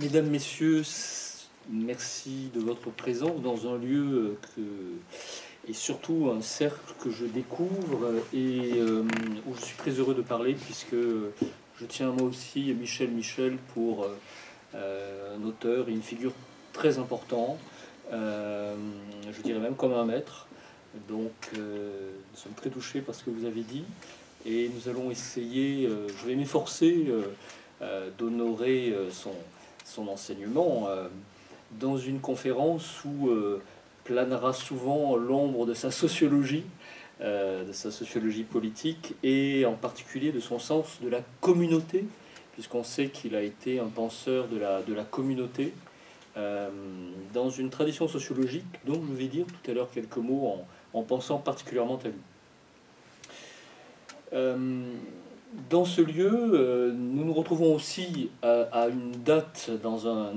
Mesdames, Messieurs, merci de votre présence dans un lieu et surtout un cercle que je découvre et où je suis très heureux de parler puisque je tiens moi aussi Michel pour un auteur et une figure très important, je dirais même comme un maître. Donc nous sommes très touchés par ce que vous avez dit et nous allons essayer, je vais m'efforcer d'honorer son enseignement dans une conférence où planera souvent l'ombre de sa sociologie politique et en particulier de son sens de la communauté, puisqu'on sait qu'il a été un penseur de la communauté dans une tradition sociologique dont je vais dire tout à l'heure quelques mots en pensant particulièrement à lui. Dans ce lieu, nous nous retrouvons aussi à une date, dans un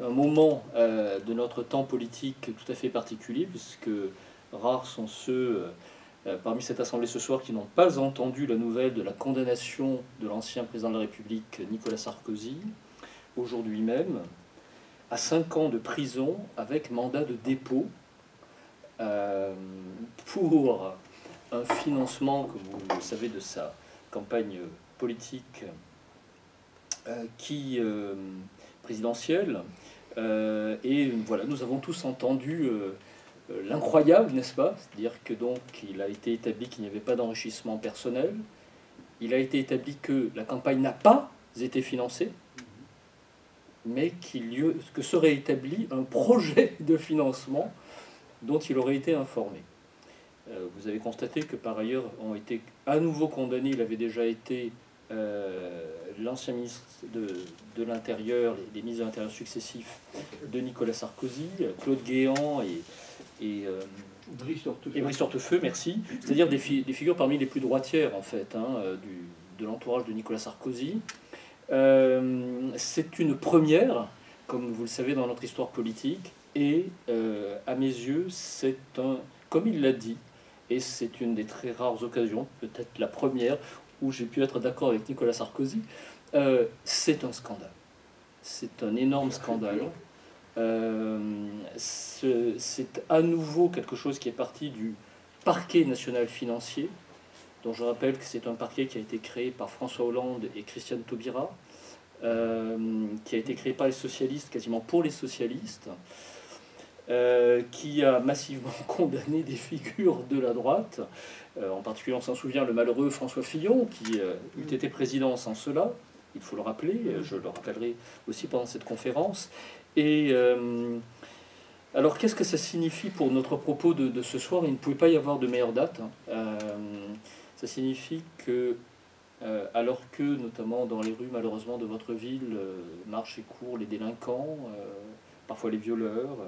moment de notre temps politique tout à fait particulier, puisque rares sont ceux parmi cette assemblée ce soir qui n'ont pas entendu la nouvelle de la condamnation de l'ancien président de la République, Nicolas Sarkozy, aujourd'hui même, à 5 ans de prison avec mandat de dépôt pour un financement, comme vous le savez, de sa campagne politique présidentielle. Et voilà, nous avons tous entendu l'incroyable, n'est-ce pas? C'est-à-dire que donc il a été établi qu'il n'y avait pas d'enrichissement personnel. Il a été établi que la campagne n'a pas été financée, mais que serait établi un projet de financement dont il aurait été informé. Vous avez constaté que par ailleurs ont été à nouveau condamnés, il avait déjà été l'ancien ministre de l'Intérieur, les ministres de l'Intérieur successifs de Nicolas Sarkozy, Claude Guéant et Brice Hortefeux, merci. C'est-à-dire des figures parmi les plus droitières en fait de l'entourage de Nicolas Sarkozy. C'est une première, comme vous le savez, dans notre histoire politique, et à mes yeux, c'est comme il l'a dit, et c'est une des très rares occasions, peut-être la première, où j'ai pu être d'accord avec Nicolas Sarkozy, c'est un scandale. C'est un énorme scandale. C'est à nouveau quelque chose qui est parti du parquet national financier, dont je rappelle que c'est un parquet qui a été créé par François Hollande et Christiane Taubira, qui a été créé par les socialistes, quasiment pour les socialistes, qui a massivement condamné des figures de la droite. En particulier, on s'en souvient, le malheureux François Fillon, qui eût été président sans cela, il faut le rappeler, je le rappellerai aussi pendant cette conférence. Et alors, qu'est-ce que ça signifie pour notre propos de ce soir? Il ne pouvait pas y avoir de meilleure date. Ça signifie que, alors que, notamment dans les rues, malheureusement, de votre ville, marchent et courent les délinquants, parfois les violeurs,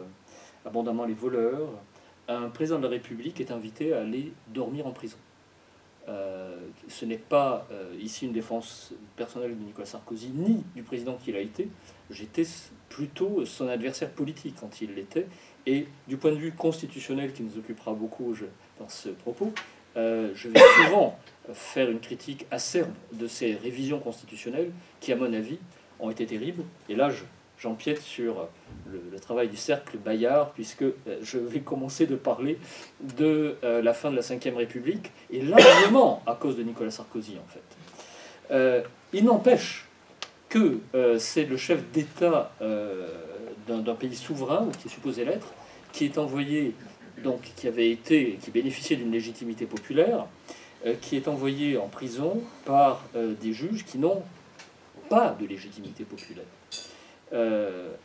abondamment les voleurs, un président de la République est invité à aller dormir en prison. Ce n'est pas ici une défense personnelle de Nicolas Sarkozy, ni du président qu'il a été. J'étais plutôt son adversaire politique quand il l'était. Et du point de vue constitutionnel, qui nous occupera beaucoup dans ce propos, je vais souvent faire une critique acerbe de ces révisions constitutionnelles qui, à mon avis, ont été terribles. Et là, j'empiète sur le travail du cercle Bayard, puisque je vais commencer de parler de la fin de la Ve République, et largement à cause de Nicolas Sarkozy, en fait. Il n'empêche que c'est le chef d'État d'un pays souverain, qui est supposé l'être, qui est envoyé, donc qui bénéficiait d'une légitimité populaire, qui est envoyé en prison par des juges qui n'ont pas de légitimité populaire.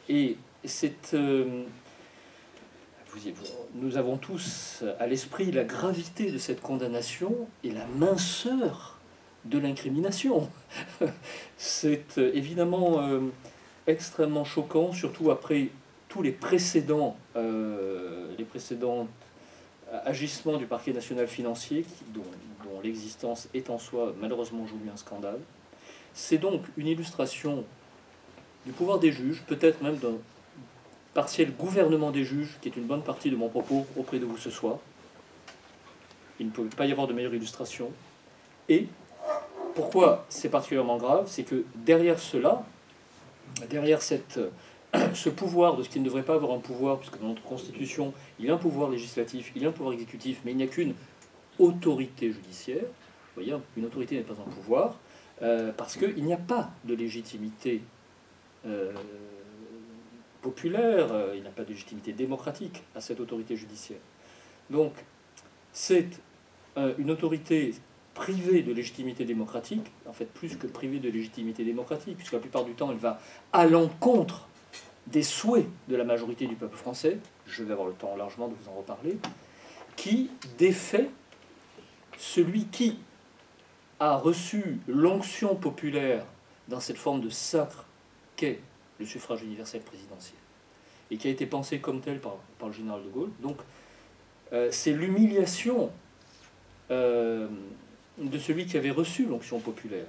Et nous avons tous à l'esprit la gravité de cette condamnation et la minceur de l'incrimination. C'est évidemment extrêmement choquant, surtout après tous les précédents agissements du parquet national financier, dont l'existence est en soi malheureusement aujourd'hui un scandale. C'est donc une illustration du pouvoir des juges, peut-être même d'un partiel gouvernement des juges, qui est une bonne partie de mon propos auprès de vous ce soir. Il ne peut pas y avoir de meilleure illustration. Et pourquoi c'est particulièrement grave, c'est que derrière cela, derrière ce pouvoir de ce qui ne devrait pas avoir un pouvoir, puisque dans notre Constitution, il y a un pouvoir législatif, il y a un pouvoir exécutif, mais il n'y a qu'une autorité judiciaire. Vous voyez, une autorité n'est pas un pouvoir, parce qu'il n'y a pas de légitimité populaire, il n'y a pas de légitimité démocratique à cette autorité judiciaire. Donc, c'est une autorité privée de légitimité démocratique, en fait plus que privée de légitimité démocratique, puisque la plupart du temps, elle va à l'encontre des souhaits de la majorité du peuple français, je vais avoir le temps largement de vous en reparler, qui défait celui qui a reçu l'onction populaire dans cette forme de sacre qu'est le suffrage universel présidentiel, et qui a été pensé comme tel par le général de Gaulle. Donc, c'est l'humiliation de celui qui avait reçu l'onction populaire.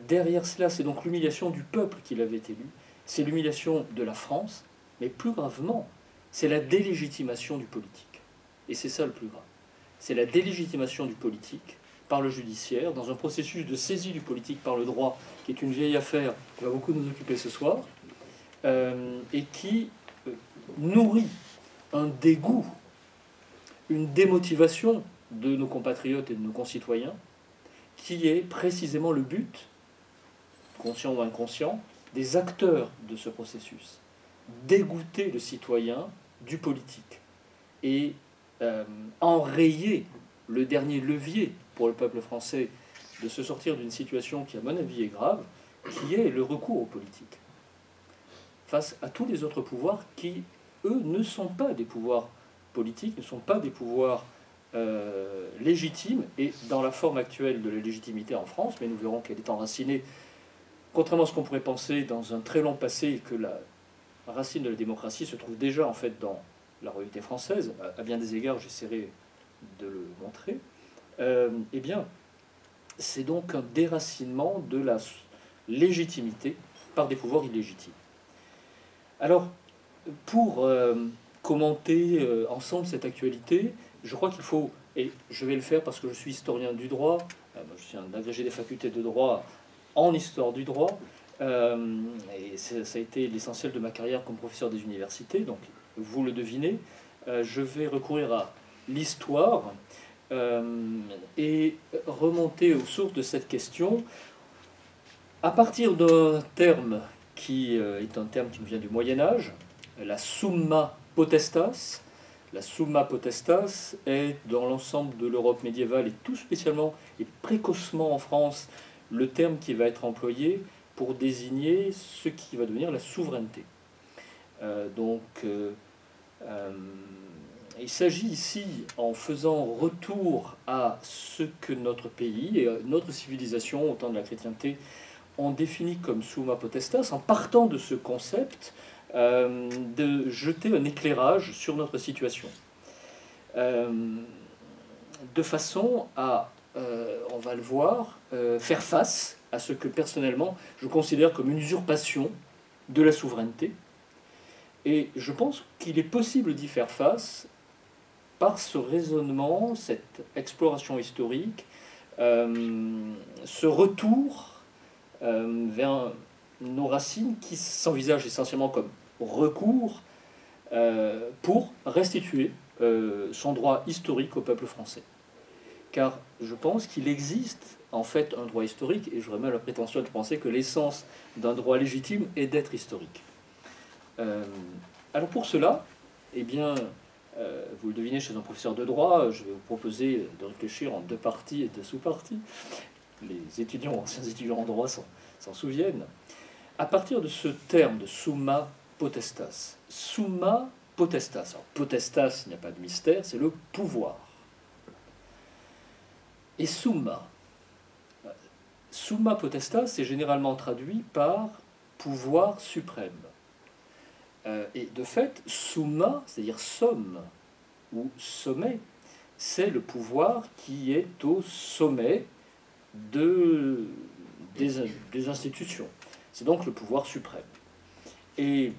Derrière cela, c'est donc l'humiliation du peuple qui l'avait élu, c'est l'humiliation de la France, mais plus gravement, c'est la délégitimation du politique. Et c'est ça le plus grave. C'est la délégitimation du politique par le judiciaire, dans un processus de saisie du politique par le droit, qui est une vieille affaire qui va beaucoup nous occuper ce soir, et qui nourrit un dégoût, une démotivation de nos compatriotes et de nos concitoyens, qui est précisément le but, conscient ou inconscient, des acteurs de ce processus. Dégoûter le citoyen du politique et enrayer le dernier levier pour le peuple français de se sortir d'une situation qui, à mon avis, est grave, qui est le recours aux politiques, face à tous les autres pouvoirs qui, eux, ne sont pas des pouvoirs politiques, ne sont pas des pouvoirs légitimes, et dans la forme actuelle de la légitimité en France, mais nous verrons qu'elle est enracinée, contrairement à ce qu'on pourrait penser, dans un très long passé, et que la racine de la démocratie se trouve déjà en fait dans la royauté française, à bien des égards, j'essaierai de le montrer, eh bien, c'est donc un déracinement de la légitimité par des pouvoirs illégitimes. Alors, pour commenter ensemble cette actualité, je crois qu'il faut, et je vais le faire parce que je suis historien du droit, je suis un agrégé des facultés de droit en histoire du droit, et ça a été l'essentiel de ma carrière comme professeur des universités, donc vous le devinez, je vais recourir à l'histoire et remonter aux sources de cette question à partir d'un terme qui est un terme qui nous vient du Moyen-Âge, la summa potestas. La summa potestas est dans l'ensemble de l'Europe médiévale et tout spécialement et précocement en France le terme qui va être employé pour désigner ce qui va devenir la souveraineté. Il s'agit ici, en faisant retour à ce que notre pays et notre civilisation au temps de la chrétienté ont défini comme summa potestas, en partant de ce concept, de jeter un éclairage sur notre situation, de façon à, on va le voir, faire face à ce que personnellement je considère comme une usurpation de la souveraineté. Et je pense qu'il est possible d'y faire face par ce raisonnement, cette exploration historique, ce retour vers nos racines qui s'envisagent essentiellement comme recours pour restituer son droit historique au peuple français. Car je pense qu'il existe en fait un droit historique, et j'aurais même la prétention de penser que l'essence d'un droit légitime est d'être historique. Alors pour cela, eh bien, vous le devinez, chez un professeur de droit, je vais vous proposer de réfléchir en deux parties et deux sous-parties. Les étudiants, anciens étudiants en droit s'en souviennent. À partir de ce terme de summa potestas. Summa potestas. Alors, potestas, il n'y a pas de mystère, c'est le pouvoir. Et summa. Summa potestas, c'est généralement traduit par pouvoir suprême. Et de fait, summa, c'est-à-dire somme ou sommet, c'est le pouvoir qui est au sommet des institutions. C'est donc le pouvoir suprême. Et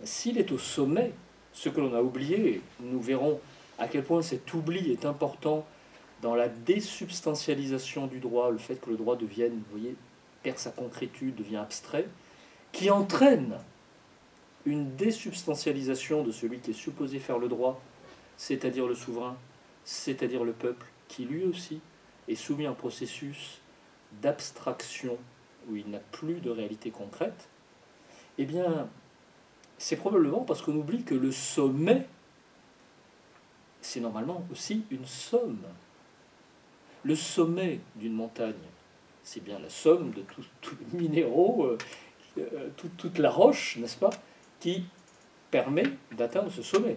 s'il est au sommet, ce que l'on a oublié, nous verrons à quel point cet oubli est important dans la désubstantialisation du droit, le fait que le droit devienne, vous voyez, perd sa concrétude, devient abstrait, qui entraîne une désubstantialisation de celui qui est supposé faire le droit, c'est-à-dire le souverain, c'est-à-dire le peuple, qui lui aussi est soumis à un processus d'abstraction où il n'a plus de réalité concrète, eh bien, c'est probablement parce qu'on oublie que le sommet, c'est normalement aussi une somme. Le sommet d'une montagne, c'est bien la somme de tous les minéraux, toute la roche, n'est-ce pas, qui permet d'atteindre ce sommet.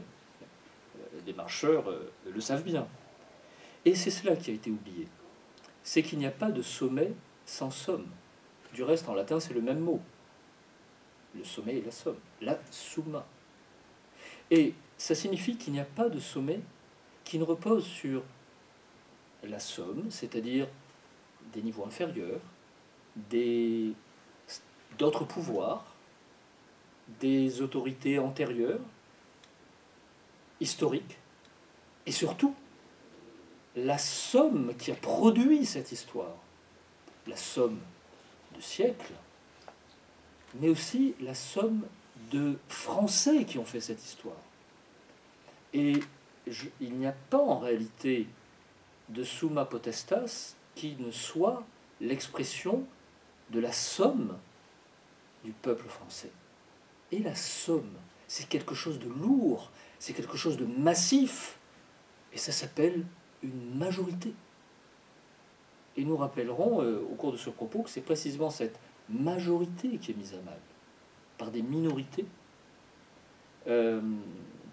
Les marcheurs le savent bien. Et c'est cela qui a été oublié. C'est qu'il n'y a pas de sommet sans somme. Du reste, en latin, c'est le même mot. Le sommet et la somme. La summa. Et ça signifie qu'il n'y a pas de sommet qui ne repose sur la somme, c'est-à-dire des niveaux inférieurs, d'autres pouvoirs, des autorités antérieures, historiques, et surtout la somme qui a produit cette histoire, la somme de siècles, mais aussi la somme de Français qui ont fait cette histoire. Et il n'y a pas en réalité de summa potestas qui ne soit l'expression de la somme du peuple français. Et la somme, c'est quelque chose de lourd, c'est quelque chose de massif, et ça s'appelle une majorité. Et nous rappellerons au cours de ce propos que c'est précisément cette majorité qui est mise à mal par des minorités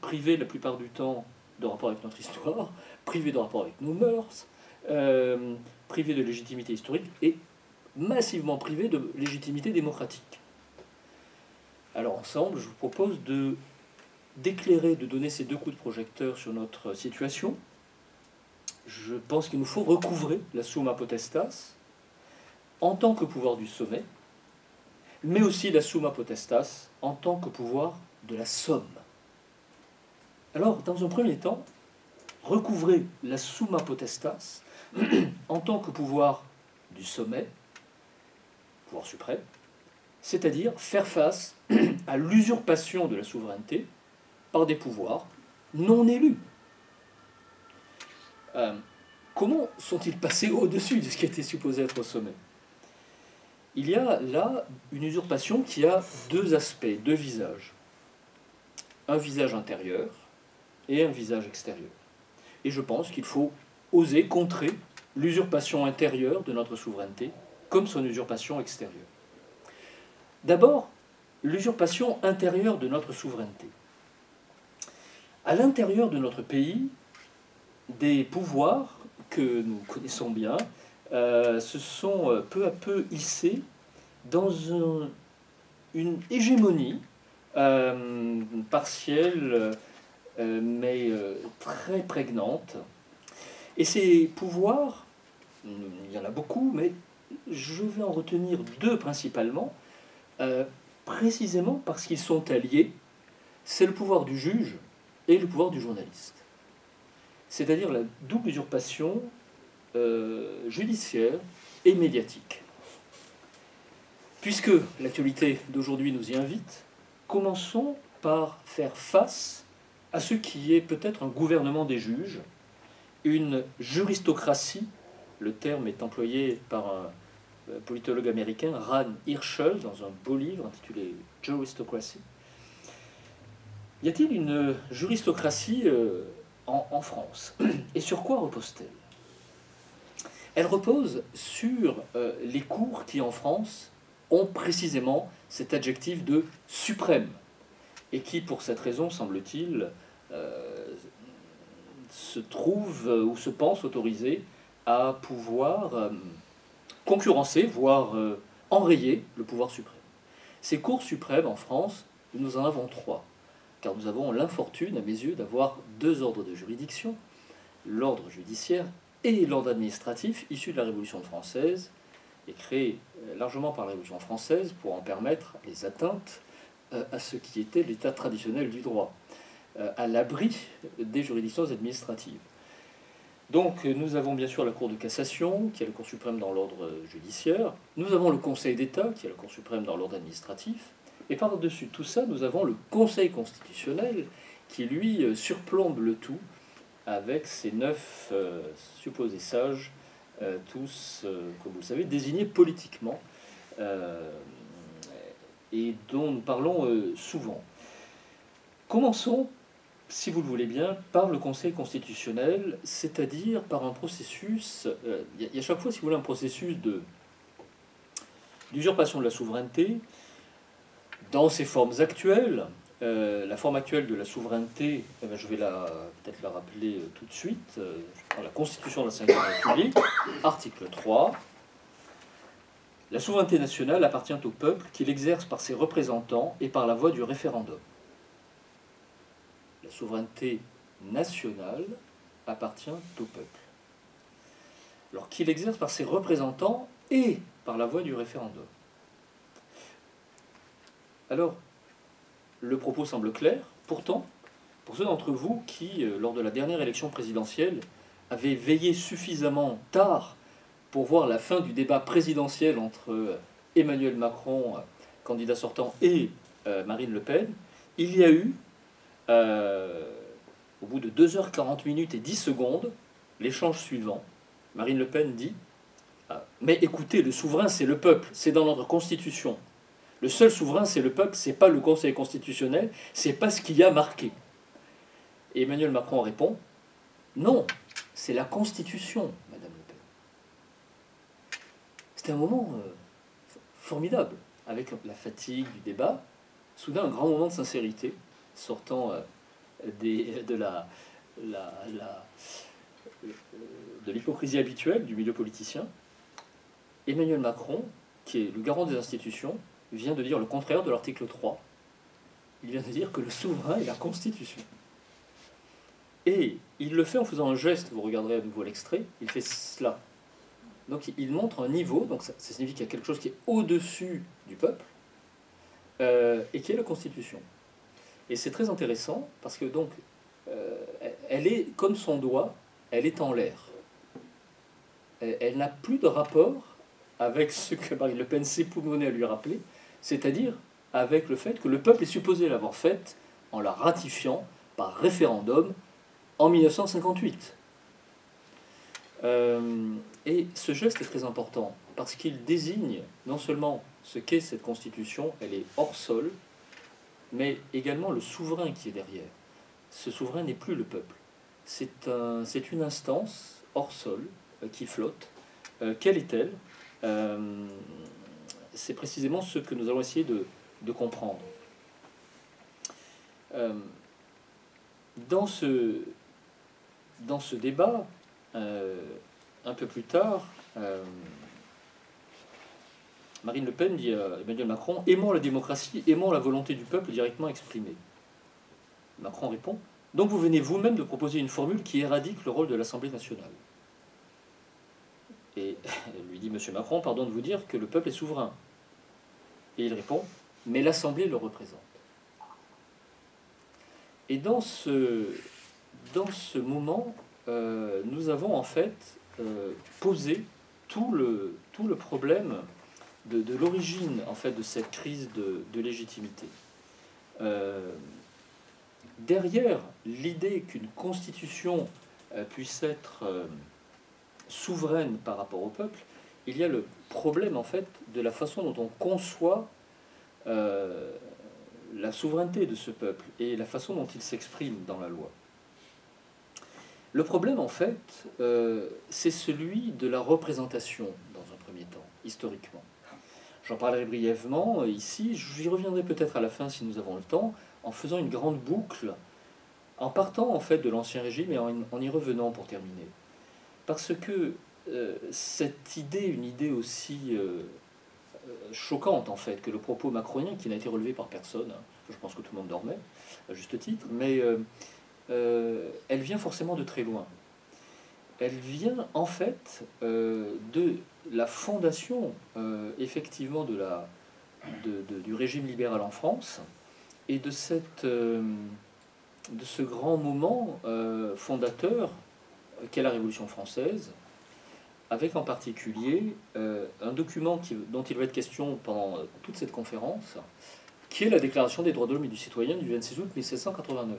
privées la plupart du temps de rapport avec notre histoire, privées de rapport avec nos mœurs, privées de légitimité historique et massivement privées de légitimité démocratique. Alors ensemble, je vous propose d'éclairer, de donner ces deux coups de projecteur sur notre situation. Je pense qu'il nous faut recouvrer la summa potestas en tant que pouvoir du sommet, mais aussi la summa potestas en tant que pouvoir de la somme. Alors, dans un premier temps, recouvrer la summa potestas en tant que pouvoir du sommet, pouvoir suprême, c'est-à-dire faire face à l'usurpation de la souveraineté par des pouvoirs non élus. Comment sont-ils passés au-dessus de ce qui était supposé être au sommet? Il y a là une usurpation qui a deux aspects, deux visages. Un visage intérieur et un visage extérieur. Et je pense qu'il faut oser contrer l'usurpation intérieure de notre souveraineté comme son usurpation extérieure. D'abord, l'usurpation intérieure de notre souveraineté. À l'intérieur de notre pays, des pouvoirs que nous connaissons bien se sont peu à peu hissés dans une hégémonie partielle mais très prégnante. Et ces pouvoirs, il y en a beaucoup, mais je vais en retenir deux principalement, précisément parce qu'ils sont alliés. C'est le pouvoir du juge et le pouvoir du journaliste. C'est-à-dire la double usurpation judiciaire et médiatique. Puisque l'actualité d'aujourd'hui nous y invite, commençons par faire face à ce qui est peut-être un gouvernement des juges, une juristocratie, le terme est employé par un politologue américain, Rand Hirschel, dans un beau livre intitulé Juristocracy. Y a-t-il une juristocratie en France? Et sur quoi repose-t-elle? Elle repose sur les cours qui, en France, ont précisément cet adjectif de suprême, et qui, pour cette raison, semble-t-il, se trouvent ou se pensent autorisés à pouvoir concurrencer, voire enrayer le pouvoir suprême. Ces cours suprêmes en France, nous en avons trois, car nous avons l'infortune, à mes yeux, d'avoir deux ordres de juridiction, l'ordre judiciaire et l'ordre administratif, issu de la Révolution française, et créé largement par la Révolution française pour en permettre les atteintes à ce qui était l'état traditionnel du droit, à l'abri des juridictions administratives. Donc nous avons bien sûr la Cour de cassation, qui est la Cour suprême dans l'ordre judiciaire. Nous avons le Conseil d'État, qui est la Cour suprême dans l'ordre administratif. Et par-dessus tout ça, nous avons le Conseil constitutionnel, qui lui surplombe le tout, avec ses 9 supposés sages, tous, comme vous le savez, désignés politiquement, et dont nous parlons souvent. Commençons, si vous le voulez bien, par le Conseil constitutionnel, c'est-à-dire par un processus, il y a chaque fois, si vous voulez, un processus d'usurpation de la souveraineté, dans ses formes actuelles. La forme actuelle de la souveraineté, je vais peut-être la rappeler tout de suite. Je prends la Constitution de la Ve République, article 3. La souveraineté nationale appartient au peuple qui l'exerce par ses représentants et par la voie du référendum. La souveraineté nationale appartient au peuple. Alors, qui l'exerce par ses représentants et par la voie du référendum. Alors, le propos semble clair. Pourtant, pour ceux d'entre vous qui, lors de la dernière élection présidentielle, avaient veillé suffisamment tard pour voir la fin du débat présidentiel entre Emmanuel Macron, candidat sortant, et Marine Le Pen, il y a eu, au bout de 2h40 minutes et 10 secondes, l'échange suivant. Marine Le Pen dit « Mais écoutez, le souverain, c'est le peuple, c'est dans notre Constitution. Le seul souverain, c'est le peuple, c'est pas le Conseil constitutionnel, c'est pas ce qu'il y a marqué. » Et Emmanuel Macron répond « Non, c'est la Constitution, Madame Le Pen. » C'était un moment formidable, avec la fatigue du débat, soudain un grand moment de sincérité, sortant de l'hypocrisie habituelle du milieu politicien. Emmanuel Macron, qui est le garant des institutions, vient de dire le contraire de l'article 3. Il vient de dire que le souverain est la Constitution. Et il le fait en faisant un geste, vous regarderez à nouveau l'extrait, il fait cela. Donc il montre un niveau, donc ça signifie qu'il y a quelque chose qui est au-dessus du peuple, et qui est la Constitution. Et c'est très intéressant, parce que donc, elle est, comme son doigt, elle est en l'air. Elle n'a plus de rapport avec ce que Marine Le Pen s'époumonait à lui rappeler, c'est-à-dire avec le fait que le peuple est supposé l'avoir faite en la ratifiant par référendum en 1958. Et ce geste est très important, parce qu'il désigne non seulement ce qu'est cette Constitution, elle est hors sol, mais également le souverain qui est derrière. Ce souverain n'est plus le peuple. C'est une instance hors sol qui flotte. Quelle est-elle? C'est précisément ce que nous allons essayer de comprendre. Dans ce débat, un peu plus tard, Marine Le Pen dit à Emmanuel Macron « Aimons la démocratie, aimons la volonté du peuple directement exprimée. » Macron répond « Donc vous venez vous-même de proposer une formule qui éradique le rôle de l'Assemblée nationale. » Et lui dit « Monsieur Macron, pardon de vous dire que le peuple est souverain. » Et il répond « Mais l'Assemblée le représente. » Et dans ce moment, nous avons en fait posé tout le problème de l'origine en fait de cette crise de légitimité. Derrière l'idée qu'une constitution puisse être souveraine par rapport au peuple, il y a le problème en fait de la façon dont on conçoit la souveraineté de ce peuple et la façon dont il s'exprime dans la loi. Le problème, en fait, c'est celui de la représentation, dans un premier temps, historiquement. J'en parlerai brièvement ici, j'y reviendrai peut-être à la fin si nous avons le temps, en faisant une grande boucle, en partant en fait de l'Ancien Régime et en y revenant pour terminer. Parce que cette idée, une idée aussi choquante en fait, que le propos macronien, qui n'a été relevé par personne, hein, je pense que tout le monde dormait, à juste titre, mais elle vient forcément de très loin. Elle vient en fait de la fondation effectivement du régime libéral en France et de ce grand moment fondateur qu'est la Révolution française, avec en particulier un document dont il va être question pendant toute cette conférence, qui est la Déclaration des droits de l'homme et du citoyen du 26 août 1789.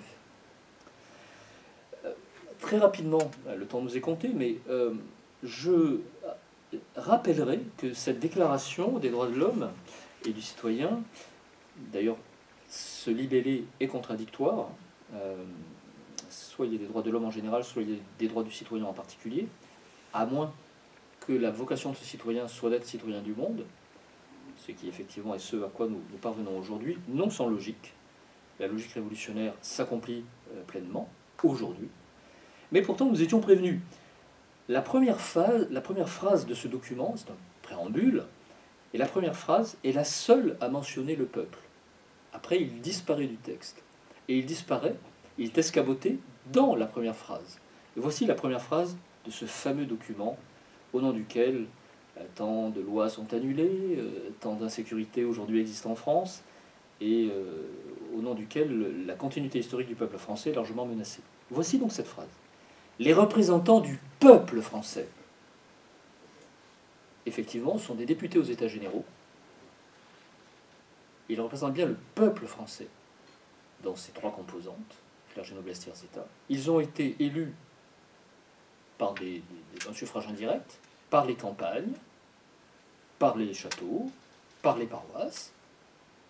Très rapidement, le temps nous est compté, mais je rappellerai que cette Déclaration des droits de l'homme et du citoyen, d'ailleurs, ce libellé est contradictoire, soit il y a des droits de l'homme en général, soit il y a des droits du citoyen en particulier, à moins que la vocation de ce citoyen soit d'être citoyen du monde, ce qui effectivement est ce à quoi nous parvenons aujourd'hui, non sans logique. La logique révolutionnaire s'accomplit pleinement aujourd'hui, mais pourtant nous étions prévenus. La première phrase de ce document, c'est un préambule, et la première phrase est la seule à mentionner le peuple. Après, il disparaît du texte. Et il disparaît, il est escamoté dans la première phrase. Et voici la première phrase de ce fameux document, au nom duquel tant de lois sont annulées, tant d'insécurités aujourd'hui existent en France, et au nom duquel la continuité historique du peuple français est largement menacée. Voici donc cette phrase. Les représentants du peuple français, effectivement, sont des députés aux États généraux. Ils représentent bien le peuple français dans ses trois composantes, clergé, noblesse, tiers état. Ils ont été élus par un suffrage indirect, par les campagnes, par les châteaux, par les paroisses.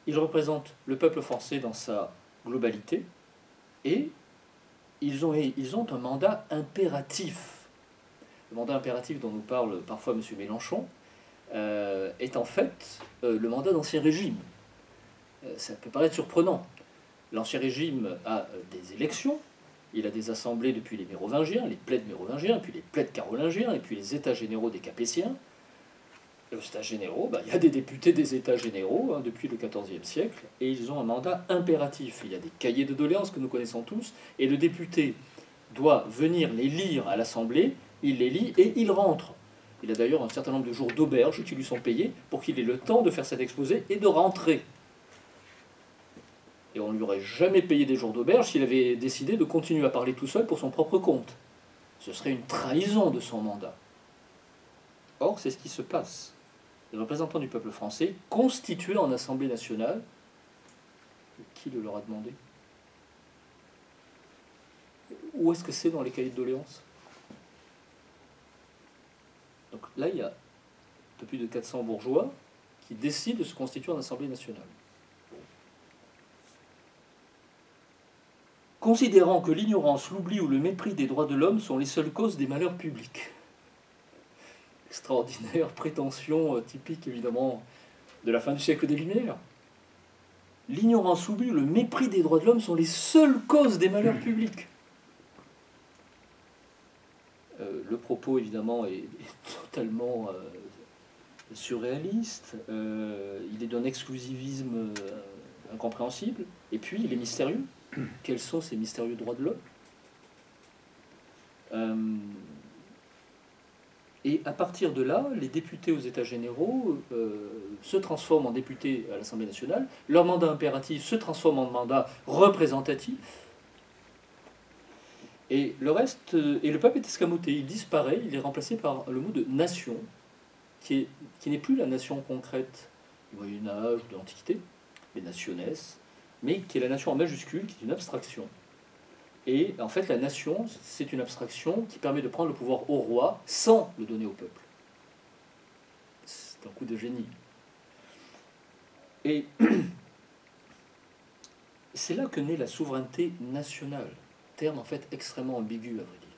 Ils représentent le peuple français dans sa globalité et ils ont un mandat impératif. Le mandat impératif dont nous parle parfois M. Mélenchon est en fait le mandat d'Ancien Régime. Ça peut paraître surprenant. L'Ancien Régime a des élections, il a des assemblées depuis les Mérovingiens, les plaids mérovingiens, puis les plaids carolingiens, et puis les États généraux des Capétiens. Et aux États généraux, il y a des députés des États généraux depuis le XIVe siècle, et ils ont un mandat impératif. Il y a des cahiers de doléances que nous connaissons tous, et le député doit venir les lire à l'Assemblée, il les lit et il rentre. Il a d'ailleurs un certain nombre de jours d'auberge qui lui sont payés pour qu'il ait le temps de faire cet exposé et de rentrer. Et on ne lui aurait jamais payé des jours d'auberge s'il avait décidé de continuer à parler tout seul pour son propre compte. Ce serait une trahison de son mandat. Or, c'est ce qui se passe. Les représentants du peuple français, constitués en Assemblée nationale, qui le leur a demandé? Où est-ce que c'est dans les cahiers de doléances? Donc là, il y a un peu plus de 400 bourgeois qui décident de se constituer en Assemblée nationale. Considérant que l'ignorance, l'oubli ou le mépris des droits de l'homme sont les seules causes des malheurs publics. Extraordinaire prétention typique, évidemment, de la fin du siècle des Lumières. L'ignorance, l'oubli, le mépris des droits de l'homme sont les seules causes des malheurs publics. Le propos, évidemment, est totalement surréaliste. Il est d'un exclusivisme incompréhensible. Et puis, il est mystérieux. Quels sont ces mystérieux droits de l'homme? Et à partir de là, les députés aux États généraux se transforment en députés à l'Assemblée nationale. Leur mandat impératif se transforme en mandat représentatif. Et le reste, et le peuple est escamoté, il disparaît, il est remplacé par le mot de nation, qui n'est plus la nation concrète du Moyen-Âge ou de l'Antiquité, les nationes, mais qui est la nation en majuscule, qui est une abstraction. Et en fait, la nation, c'est une abstraction qui permet de prendre le pouvoir au roi sans le donner au peuple. C'est un coup de génie. Et c'est là que naît la souveraineté nationale, terme en fait extrêmement ambigu à vrai dire.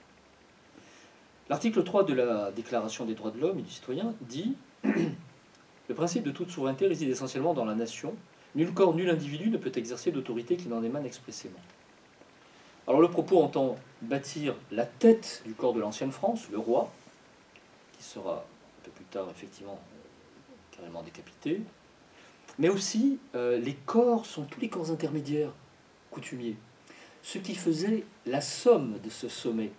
L'article 3 de la Déclaration des droits de l'homme et du citoyen dit « Le principe de toute souveraineté réside essentiellement dans la nation. Nul corps, nul individu ne peut exercer d'autorité qui n'en émane expressément. » Alors le propos entend bâtir la tête du corps de l'ancienne France, le roi, qui sera un peu plus tard effectivement carrément décapité, mais aussi les corps sont tous les corps intermédiaires coutumiers, ce qui faisait la somme de ce sommet.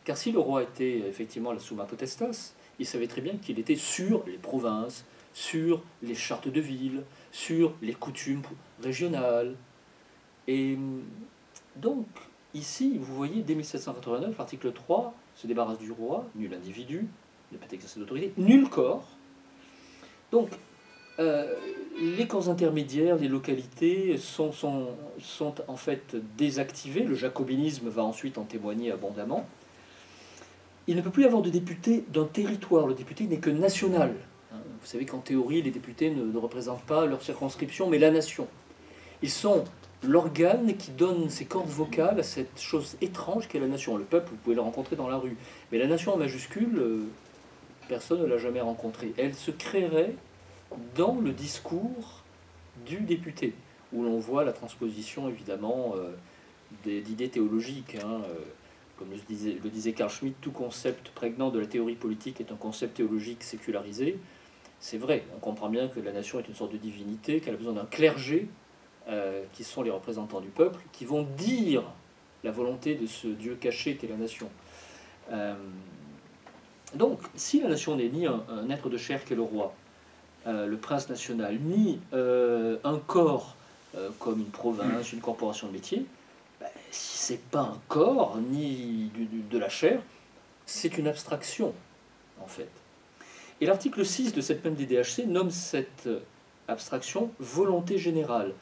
Car si le roi était effectivement la summa potestas, il savait très bien qu'il était sur les provinces, sur les chartes de ville, sur les coutumes régionales. Et donc, ici, vous voyez, dès 1789, l'article 3 se débarrasse du roi, nul individu ne peut exercer d'autorité, nul corps. Donc, les corps intermédiaires, les localités sont en fait désactivés. Le jacobinisme va ensuite en témoigner abondamment. Il ne peut plus y avoir de député d'un territoire. Le député n'est que national. Vous savez qu'en théorie, les députés ne représentent pas leur circonscription, mais la nation. Ils sont l'organe qui donne ses cordes vocales à cette chose étrange qu'est la nation. Le peuple, vous pouvez le rencontrer dans la rue. Mais la nation en majuscule, personne ne l'a jamais rencontrée. Elle se créerait dans le discours du député, où l'on voit la transposition, évidemment, d'idées théologiques. Comme le disait Carl Schmitt, tout concept prégnant de la théorie politique est un concept théologique sécularisé. C'est vrai, on comprend bien que la nation est une sorte de divinité, qu'elle a besoin d'un clergé, qui sont les représentants du peuple, qui vont dire la volonté de ce Dieu caché qu'est la nation. Donc, si la nation n'est ni un être de chair qu'est le roi, le prince national, ni un corps comme une province, une corporation de métier, si c'est pas un corps, ni de la chair, c'est une abstraction, en fait. Et l'article 6 de cette même DDHC nomme cette abstraction volonté générale,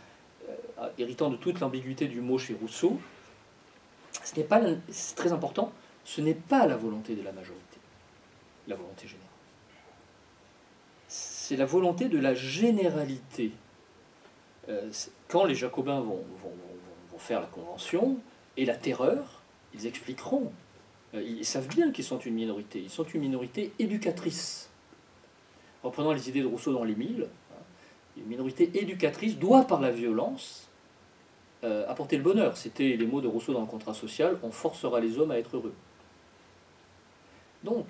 héritant de toute l'ambiguïté du mot chez Rousseau. C'est très important, ce n'est pas la volonté de la majorité, la volonté générale. C'est la volonté de la généralité. Quand les Jacobins vont faire la Convention et la Terreur, ils expliqueront. Ils savent bien qu'ils sont une minorité. Ils sont une minorité éducatrice. Reprenant les idées de Rousseau dans l'Émile, une minorité éducatrice doit, par la violence, apporter le bonheur. C'était les mots de Rousseau dans le Contrat social, on forcera les hommes à être heureux. Donc,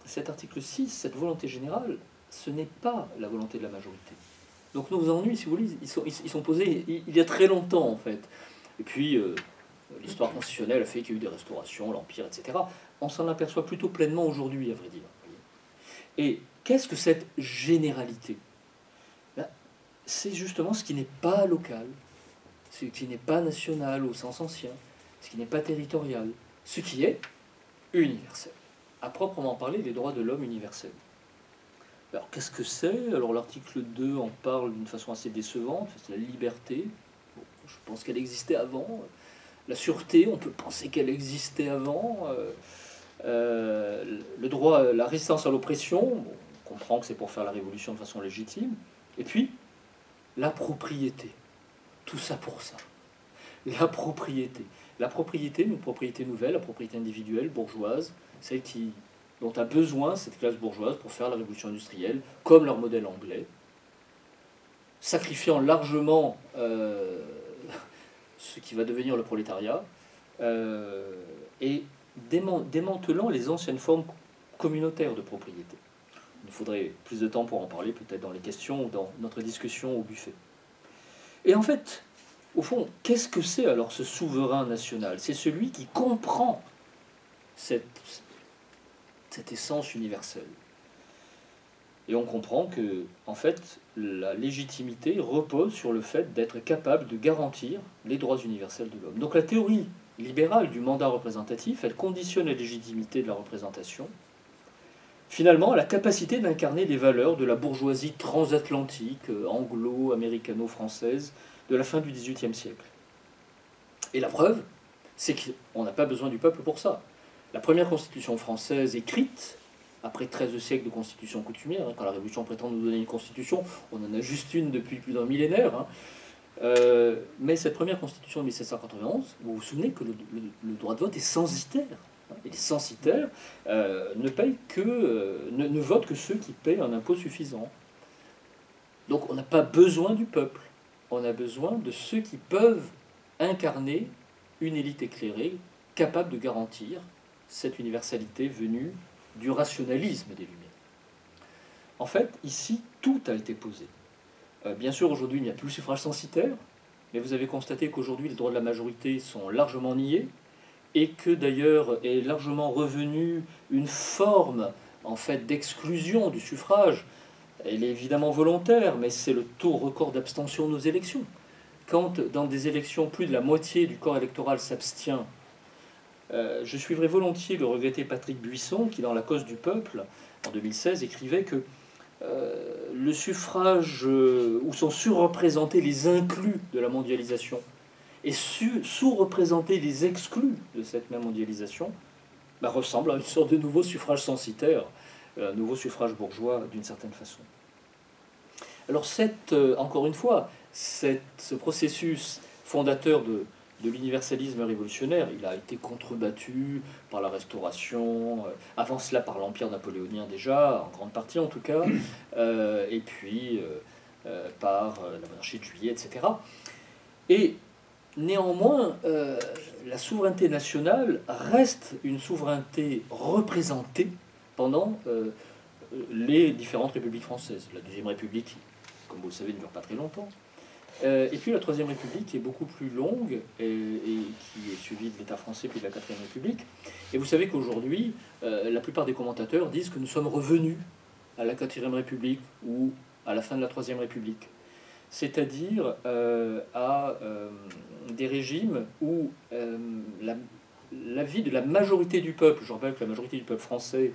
cet article 6, cette volonté générale, ce n'est pas la volonté de la majorité. Donc nos ennuis, si vous voulez, ils sont posés il y a très longtemps, en fait. Et puis, l'histoire constitutionnelle a fait qu'il y a eu des restaurations, l'Empire, etc. On s'en aperçoit plutôt pleinement aujourd'hui, à vrai dire. Et qu'est-ce que cette généralité? C'est justement ce qui n'est pas local, ce qui n'est pas national au sens ancien, ce qui n'est pas territorial, ce qui est universel. À proprement parler, les droits de l'homme universels. Alors, qu'est-ce que c'est? Alors, l'article 2 en parle d'une façon assez décevante, c'est la liberté. Bon, je pense qu'elle existait avant. La sûreté, on peut penser qu'elle existait avant. Le droit, la résistance à l'oppression, bon, on comprend que c'est pour faire la révolution de façon légitime. Et puis, la propriété. Tout ça pour ça. La propriété. La propriété, une propriété nouvelle, la propriété individuelle, bourgeoise, celle dont a besoin cette classe bourgeoise pour faire la révolution industrielle, comme leur modèle anglais, sacrifiant largement ce qui va devenir le prolétariat, et démantelant les anciennes formes communautaires de propriété. Il nous faudrait plus de temps pour en parler, peut-être dans les questions ou dans notre discussion au buffet. Et en fait, au fond, qu'est-ce que c'est alors ce souverain national? C'est celui qui comprend cette essence universelle. Et on comprend que, en fait, la légitimité repose sur le fait d'être capable de garantir les droits universels de l'homme. Donc la théorie libérale du mandat représentatif, elle conditionne la légitimité de la représentation, finalement, à la capacité d'incarner des valeurs de la bourgeoisie transatlantique, anglo-américano-française, de la fin du XVIIIe siècle. Et la preuve, c'est qu'on n'a pas besoin du peuple pour ça. La première constitution française écrite, après 13 siècles de constitution coutumière, quand la Révolution prétend nous donner une constitution, on en a juste une depuis plus d'un millénaire, mais cette première constitution de 1791, vous vous souvenez que le droit de vote est censitaire. Et les censitaires ne votent que ceux qui paient un impôt suffisant. Donc on n'a pas besoin du peuple, on a besoin de ceux qui peuvent incarner une élite éclairée, capable de garantir cette universalité venue du rationalisme des Lumières. En fait, ici, tout a été posé. Bien sûr, aujourd'hui, il n'y a plus le suffrage censitaire, mais vous avez constaté qu'aujourd'hui, les droits de la majorité sont largement niés, et que d'ailleurs est largement revenue une forme en fait d'exclusion du suffrage. Elle est évidemment volontaire, mais c'est le taux record d'abstention de nos élections. quand dans des élections, plus de la moitié du corps électoral s'abstient, je suivrai volontiers le regretté Patrick Buisson, qui, dans La cause du peuple, en 2016, écrivait que le suffrage où sont surreprésentés les inclus de la mondialisation et sous-représenter les exclus de cette même mondialisation, ressemble à une sorte de nouveau suffrage censitaire, un nouveau suffrage bourgeois d'une certaine façon. Alors encore une fois, ce processus fondateur de l'universalisme révolutionnaire, il a été contrebattu par la Restauration, avant cela par l'Empire napoléonien déjà, en grande partie en tout cas, et puis par la monarchie de Juillet, etc. Et néanmoins, la souveraineté nationale reste une souveraineté représentée pendant les différentes républiques françaises. La Deuxième République, comme vous le savez, ne dure pas très longtemps. Et puis la Troisième République, qui est beaucoup plus longue et qui est suivie de l'État français puis de la Quatrième République. Et vous savez qu'aujourd'hui, la plupart des commentateurs disent que nous sommes revenus à la Quatrième République ou à la fin de la Troisième République. C'est-à-dire à des régimes où l'avis de la majorité du peuple, je rappelle que la majorité du peuple français,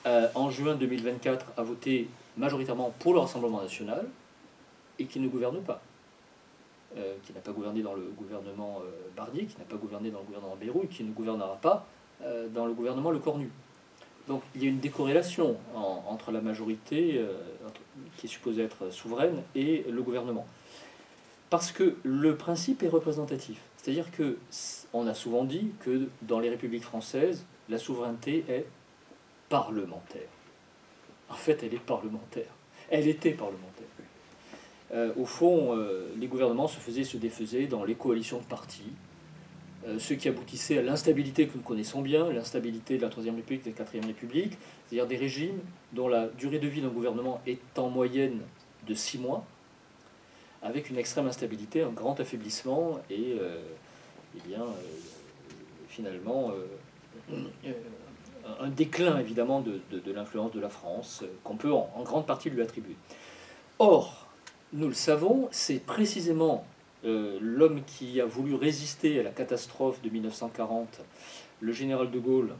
en juin 2024, a voté majoritairement pour le Rassemblement national et qui ne gouverne pas. Qui n'a pas gouverné dans le gouvernement Barnier, qui n'a pas gouverné dans le gouvernement Bayrou, et qui ne gouvernera pas dans le gouvernement Le Cornu. Donc il y a une décorrélation entre la majorité, qui est supposée être souveraine, et le gouvernement. Parce que le principe est représentatif. C'est-à-dire qu'on a souvent dit que dans les républiques françaises, la souveraineté est parlementaire. En fait, elle est parlementaire. Elle était parlementaire. Au fond, les gouvernements se défaisaient dans les coalitions de partis, ce qui aboutissait à l'instabilité que nous connaissons bien, l'instabilité de la Troisième République et de la Quatrième République, c'est-à-dire des régimes dont la durée de vie d'un gouvernement est en moyenne de 6 mois, avec une extrême instabilité, un grand affaiblissement et finalement un déclin évidemment de l'influence de la France, qu'on peut en grande partie lui attribuer. Or, nous le savons, c'est précisément l'homme qui a voulu résister à la catastrophe de 1940, le général de Gaulle,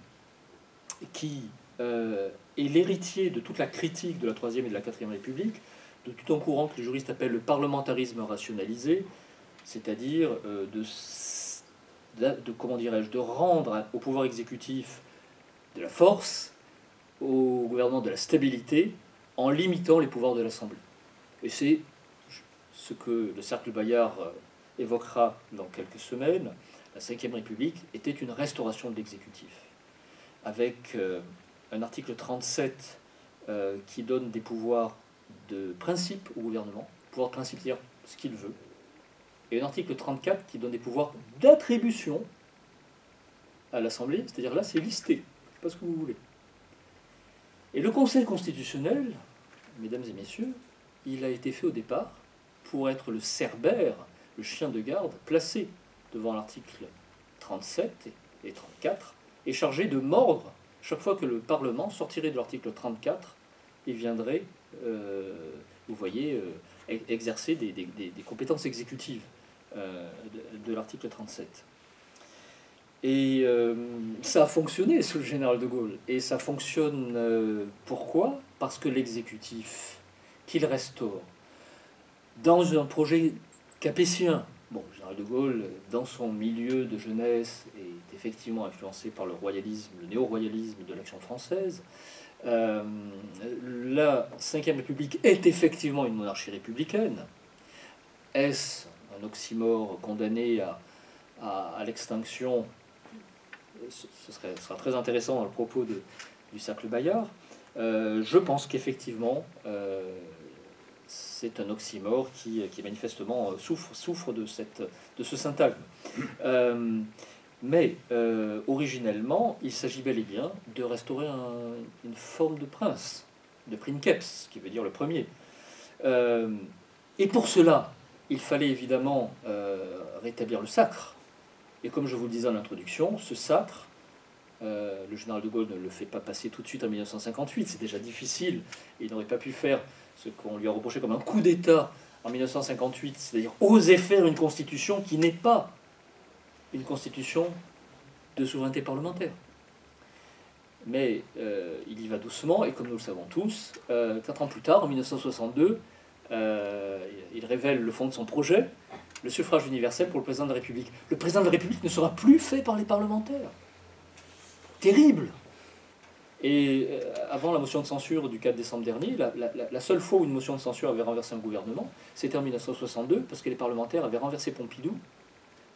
qui est l'héritier de toute la critique de la Troisième et de la Quatrième République, de tout un courant que les juristes appellent le parlementarisme rationalisé, c'est-à-dire comment dirais-je, de rendre au pouvoir exécutif de la force, au gouvernement de la stabilité, en limitant les pouvoirs de l'Assemblée. Et c'est ce que le cercle Bayard évoquera dans quelques semaines. La Ve République était une restauration de l'exécutif, avec un article 37 qui donne des pouvoirs de principe au gouvernement, pouvoir de principe, c'est-à-dire ce qu'il veut, et un article 34 qui donne des pouvoirs d'attribution à l'Assemblée, c'est-à-dire là c'est listé, je ne sais pas ce que vous voulez. Et le Conseil constitutionnel, mesdames et messieurs, il a été fait au départ pour être le cerbère, le chien de garde, placé devant l'article 37 et 34, et chargé de mordre chaque fois que le Parlement sortirait de l'article 34 et viendrait, vous voyez, exercer des compétences exécutives de l'article 37. Et ça a fonctionné sous le général de Gaulle. Et ça fonctionne pourquoi? Parce que l'exécutif qu'il restaure dans un projet capétien. Bon, le général de Gaulle, dans son milieu de jeunesse, est effectivement influencé par le royalisme, le néo-royalisme de l'Action française. La Ve République est effectivement une monarchie républicaine. Est-ce un oxymore condamné à l'extinction? Ce sera très intéressant dans le propos du cercle Bayard. Je pense qu'effectivement, c'est un oxymore qui manifestement souffre de ce syntagme. Mais originellement, il s'agit bel et bien de restaurer une forme de prince, de princeps, qui veut dire le premier. Et pour cela, il fallait évidemment rétablir le sacre. Et comme je vous le disais en introduction, ce sacre, le général de Gaulle ne le fait pas passer tout de suite en 1958, c'est déjà difficile. Il n'aurait pas pu faire ce qu'on lui a reproché comme un coup d'État en 1958, c'est-à-dire oser faire une constitution qui n'est pas une constitution de souveraineté parlementaire. Mais il y va doucement, et comme nous le savons tous, 4 ans plus tard, en 1962, il révèle le fond de son projet, le suffrage universel pour le président de la République. Le président de la République ne sera plus fait par les parlementaires. Terrible! Et avant la motion de censure du 4 décembre dernier, la seule fois où une motion de censure avait renversé un gouvernement, c'était en 1962, parce que les parlementaires avaient renversé Pompidou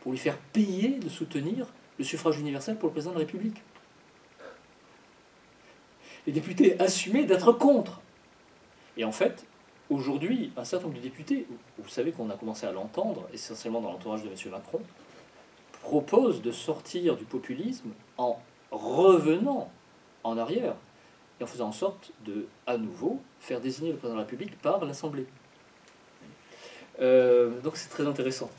pour lui faire payer de soutenir le suffrage universel pour le président de la République. Les députés assumaient d'être contre. Et en fait, aujourd'hui, un certain nombre de députés, vous savez qu'on a commencé à l'entendre, essentiellement dans l'entourage de M. Macron, proposent de sortir du populisme en revenant en arrière et en faisant en sorte de, à nouveau, faire désigner le président de la République par l'Assemblée. Donc c'est très intéressant.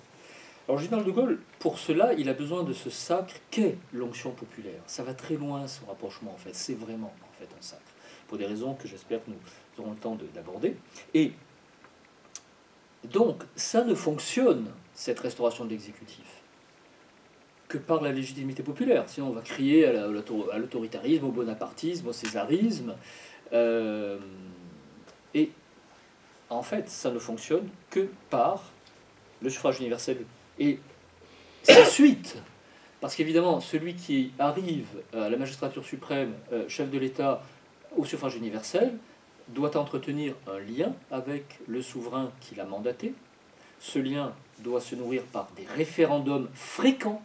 Alors, le général de Gaulle, pour cela, il a besoin de ce sacre qu'est l'onction populaire. Ça va très loin, son rapprochement, en fait. C'est vraiment, en fait, un sacre. Pour des raisons que j'espère que nous aurons le temps d'aborder. Et donc, ça ne fonctionne, cette restauration de l'exécutif, que par la légitimité populaire. Sinon, on va crier à l'autoritarisme, au bonapartisme, au césarisme. Et en fait, ça ne fonctionne que par le suffrage universel. Et c'est suite, parce qu'évidemment, celui qui arrive à la magistrature suprême, chef de l'État, au suffrage universel, doit entretenir un lien avec le souverain qui l'a mandaté. Ce lien doit se nourrir par des référendums fréquents.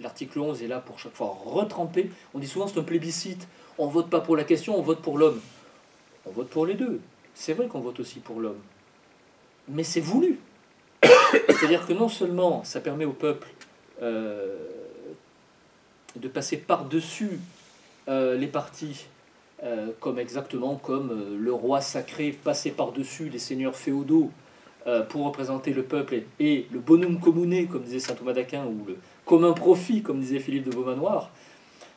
L'article 11 est là pour chaque fois retremper. On dit souvent c'est un plébiscite. On ne vote pas pour la question, on vote pour l'homme. On vote pour les deux. C'est vrai qu'on vote aussi pour l'homme. Mais c'est voulu. C'est-à-dire que non seulement ça permet au peuple de passer par-dessus les partis, exactement comme le roi sacré passait par-dessus les seigneurs féodaux pour représenter le peuple, et le bonum commune, comme disait saint Thomas d'Aquin, ou le commun profit, comme disait Philippe de Beaumanoir.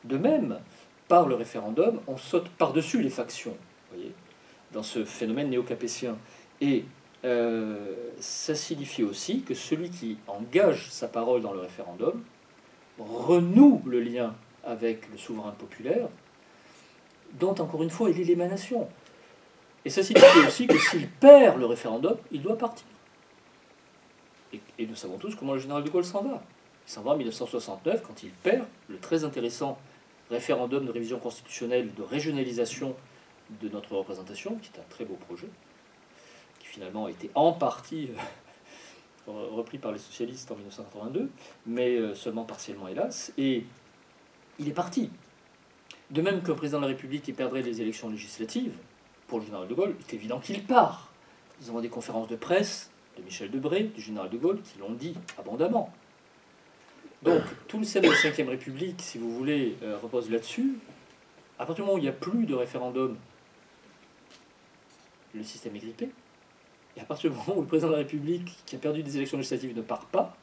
De même, par le référendum, on saute par-dessus les factions, voyez, dans ce phénomène néo-capétien. Et ça signifie aussi que celui qui engage sa parole dans le référendum renoue le lien avec le souverain populaire, dont, encore une fois, il est l'émanation. Et ça signifie aussi que s'il perd le référendum, il doit partir. Et nous savons tous comment le général de Gaulle s'en va. Il s'en va en 1969, quand il perd le très intéressant référendum de révision constitutionnelle de régionalisation de notre représentation, qui est un très beau projet, finalement a été en partie repris par les socialistes en 1982, mais seulement partiellement, hélas, et il est parti. De même qu'un président de la République qui perdrait les élections législatives, pour le général de Gaulle, il est évident qu'il part. Nous avons des conférences de presse de Michel Debré, du général de Gaulle, qui l'ont dit abondamment. Donc, tout le système de la Ve République, si vous voulez, repose là-dessus. À partir du moment où il n'y a plus de référendum, le système est grippé. Et à partir du moment où le président de la République, qui a perdu des élections législatives, ne part pas,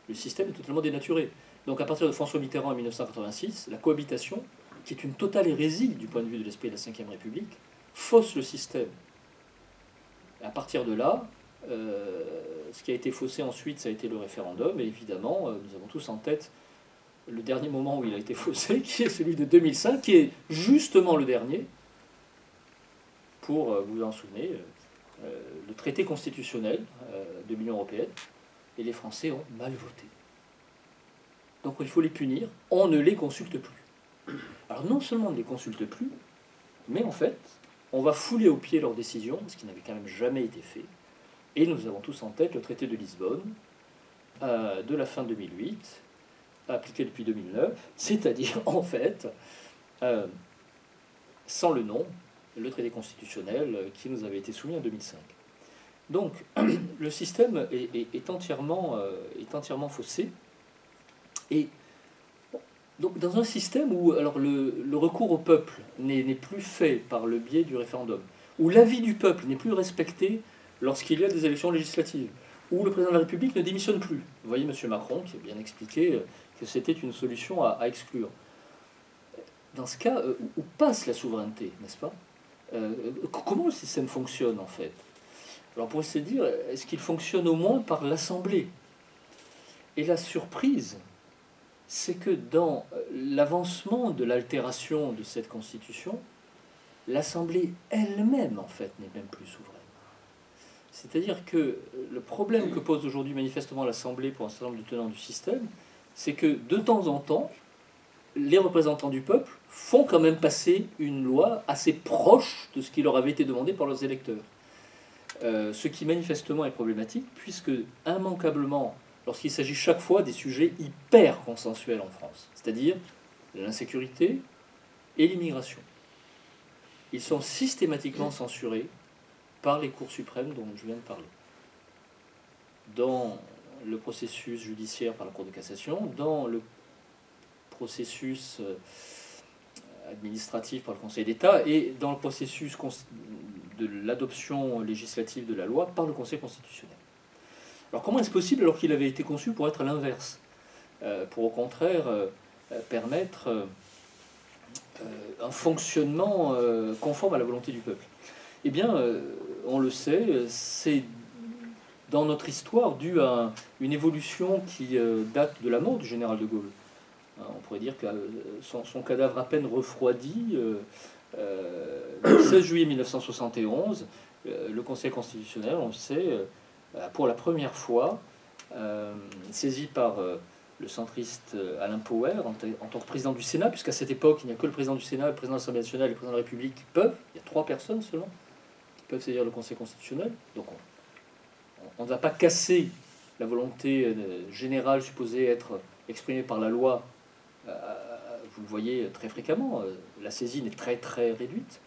le système est totalement dénaturé. Donc à partir de François Mitterrand en 1986, la cohabitation, qui est une totale hérésie du point de vue de l'esprit de la Ve République, fausse le système. Et à partir de là, ce qui a été faussé ensuite, ça a été le référendum. Et évidemment, nous avons tous en tête le dernier moment où il a été faussé, qui est celui de 2005, qui est justement le dernier, pour, vous vous en souvenez, le traité constitutionnel de l'Union européenne, et les Français ont mal voté. Donc il faut les punir, on ne les consulte plus. Alors non seulement on ne les consulte plus, mais en fait, on va fouler aux pieds leurs décisions, ce qui n'avait quand même jamais été fait. Et nous avons tous en tête le traité de Lisbonne, de la fin 2008, appliqué depuis 2009, c'est-à-dire, en fait, sans le nom, le traité constitutionnel qui nous avait été soumis en 2005. Donc, le système est entièrement faussé. Et donc, dans un système où alors, le recours au peuple n'est plus fait par le biais du référendum, où l'avis du peuple n'est plus respecté lorsqu'il y a des élections législatives, où le président de la République ne démissionne plus. Vous voyez M. Macron qui a bien expliqué que c'était une solution à exclure. Dans ce cas, où passe la souveraineté, n'est-ce pas ? Comment le système fonctionne, en fait ? Alors on pourrait se dire, est-ce qu'il fonctionne au moins par l'Assemblée? Et la surprise, c'est que dans l'avancement de l'altération de cette Constitution, l'Assemblée elle-même, en fait, n'est même plus souveraine. C'est-à-dire que le problème que pose aujourd'hui manifestement l'Assemblée pour un certain nombre de tenants du système, c'est que de temps en temps, les représentants du peuple font quand même passer une loi assez proche de ce qui leur avait été demandé par leurs électeurs. Ce qui manifestement est problématique, puisque immanquablement, lorsqu'il s'agit chaque fois des sujets hyper consensuels en France, c'est-à-dire l'insécurité et l'immigration, ils sont systématiquement censurés par les cours suprêmes dont je viens de parler. Dans le processus judiciaire par la Cour de cassation, dans le processus administratif par le Conseil d'État et dans le processus de l'adoption législative de la loi par le Conseil constitutionnel. Alors comment est-ce possible alors qu'il avait été conçu pour être à l'inverse, pour au contraire permettre un fonctionnement conforme à la volonté du peuple? Eh bien, on le sait, c'est dans notre histoire dû à une évolution qui date de la mort du général de Gaulle. On pourrait dire que son cadavre à peine refroidi, le 16 juillet 1971, le Conseil constitutionnel, on le sait, pour la première fois, saisi par le centriste Alain Poher en tant que président du Sénat, puisqu'à cette époque, il n'y a que le président du Sénat, le président de l'Assemblée nationale et le président de la République qui peuvent, il y a 3 personnes seulement, qui peuvent saisir le Conseil constitutionnel. Donc on ne va pas casser la volonté générale supposée être exprimée par la loi. Vous le voyez très fréquemment, la saisine est très très réduite.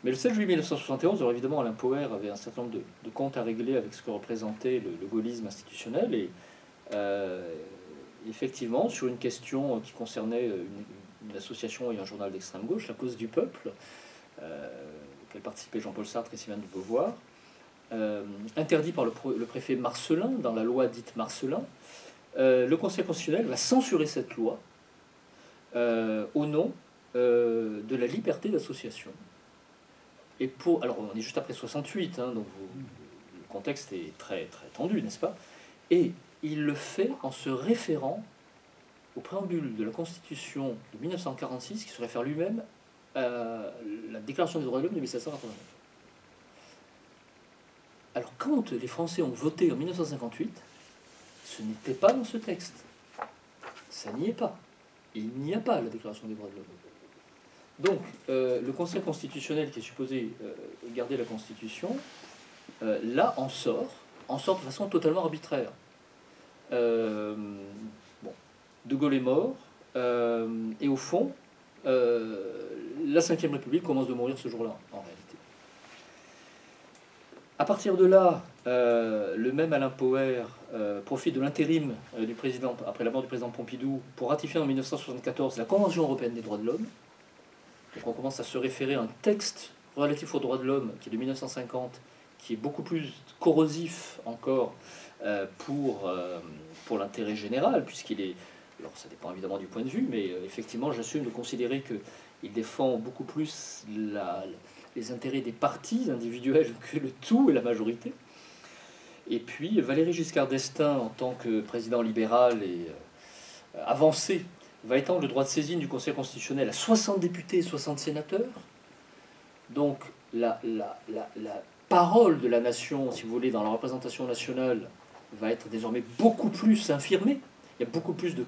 Mais le 7 juillet 1971, alors évidemment, Alain Poher avait un certain nombre de comptes à régler avec ce que représentait le gaullisme institutionnel. Et effectivement, sur une question qui concernait une association et un journal d'extrême gauche, La Cause du Peuple, auquel participait Jean-Paul Sartre et Simone de Beauvoir, interdit par le préfet Marcellin, dans la loi dite Marcellin, le Conseil constitutionnel va censurer cette loi au nom de la liberté d'association. Et alors on est juste après 68, hein, donc le contexte est très très tendu, n'est-ce pas? Et il le fait en se référant au préambule de la Constitution de 1946, qui se réfère lui-même à la Déclaration des droits de l'homme de 1789. Alors quand les Français ont voté en 1958, ce n'était pas dans ce texte. Ça n'y est pas. Il n'y a pas la Déclaration des droits de l'homme. Donc, le Conseil constitutionnel, qui est supposé garder la Constitution, là, en sort de façon totalement arbitraire. Bon, De Gaulle est mort, et au fond, la Ve République commence de mourir ce jour-là, en réalité. À partir de là, le même Alain Poher profite de l'intérim du président, après la mort du président Pompidou, pour ratifier en 1974 la Convention européenne des droits de l'homme. Donc on commence à se référer à un texte relatif aux droits de l'homme qui est de 1950, qui est beaucoup plus corrosif encore pour l'intérêt général, puisqu'il est... Alors ça dépend évidemment du point de vue, mais effectivement j'assume de considérer qu'il défend beaucoup plus les intérêts des partis individuels que le tout et la majorité. Et puis Valéry Giscard d'Estaing, en tant que président libéral et avancé, va étendre le droit de saisine du Conseil constitutionnel à 60 députés et 60 sénateurs. Donc la parole de la nation, si vous voulez, dans la représentation nationale, va être désormais beaucoup plus infirmée. Il y a beaucoup plus de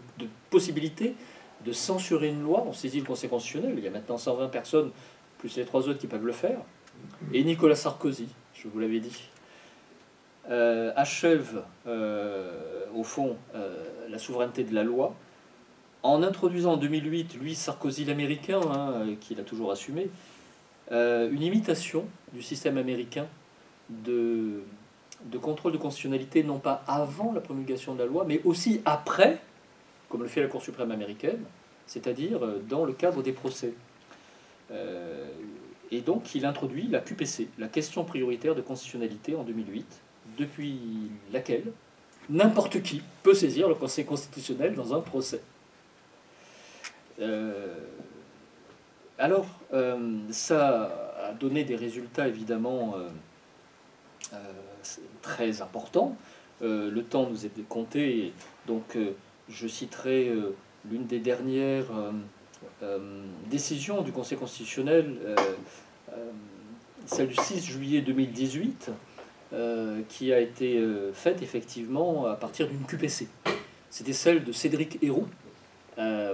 possibilités de censurer une loi. On saisit le Conseil constitutionnel, il y a maintenant 120 personnes, plus les 3 autres qui peuvent le faire. Et Nicolas Sarkozy, je vous l'avais dit, achève, au fond, la souveraineté de la loi, en introduisant en 2008, lui, Sarkozy l'américain, qu'il a toujours assumé, une imitation du système américain de contrôle de constitutionnalité, non pas avant la promulgation de la loi, mais aussi après, comme le fait la Cour suprême américaine, c'est-à-dire dans le cadre des procès. Et donc, il introduit la QPC, la question prioritaire de constitutionnalité en 2008, depuis laquelle n'importe qui peut saisir le Conseil constitutionnel dans un procès. Alors, ça a donné des résultats évidemment très important. Le temps nous est compté, donc je citerai l'une des dernières décisions du Conseil constitutionnel, celle du 6 juillet 2018, qui a été faite effectivement à partir d'une QPC. C'était celle de Cédric Herroux,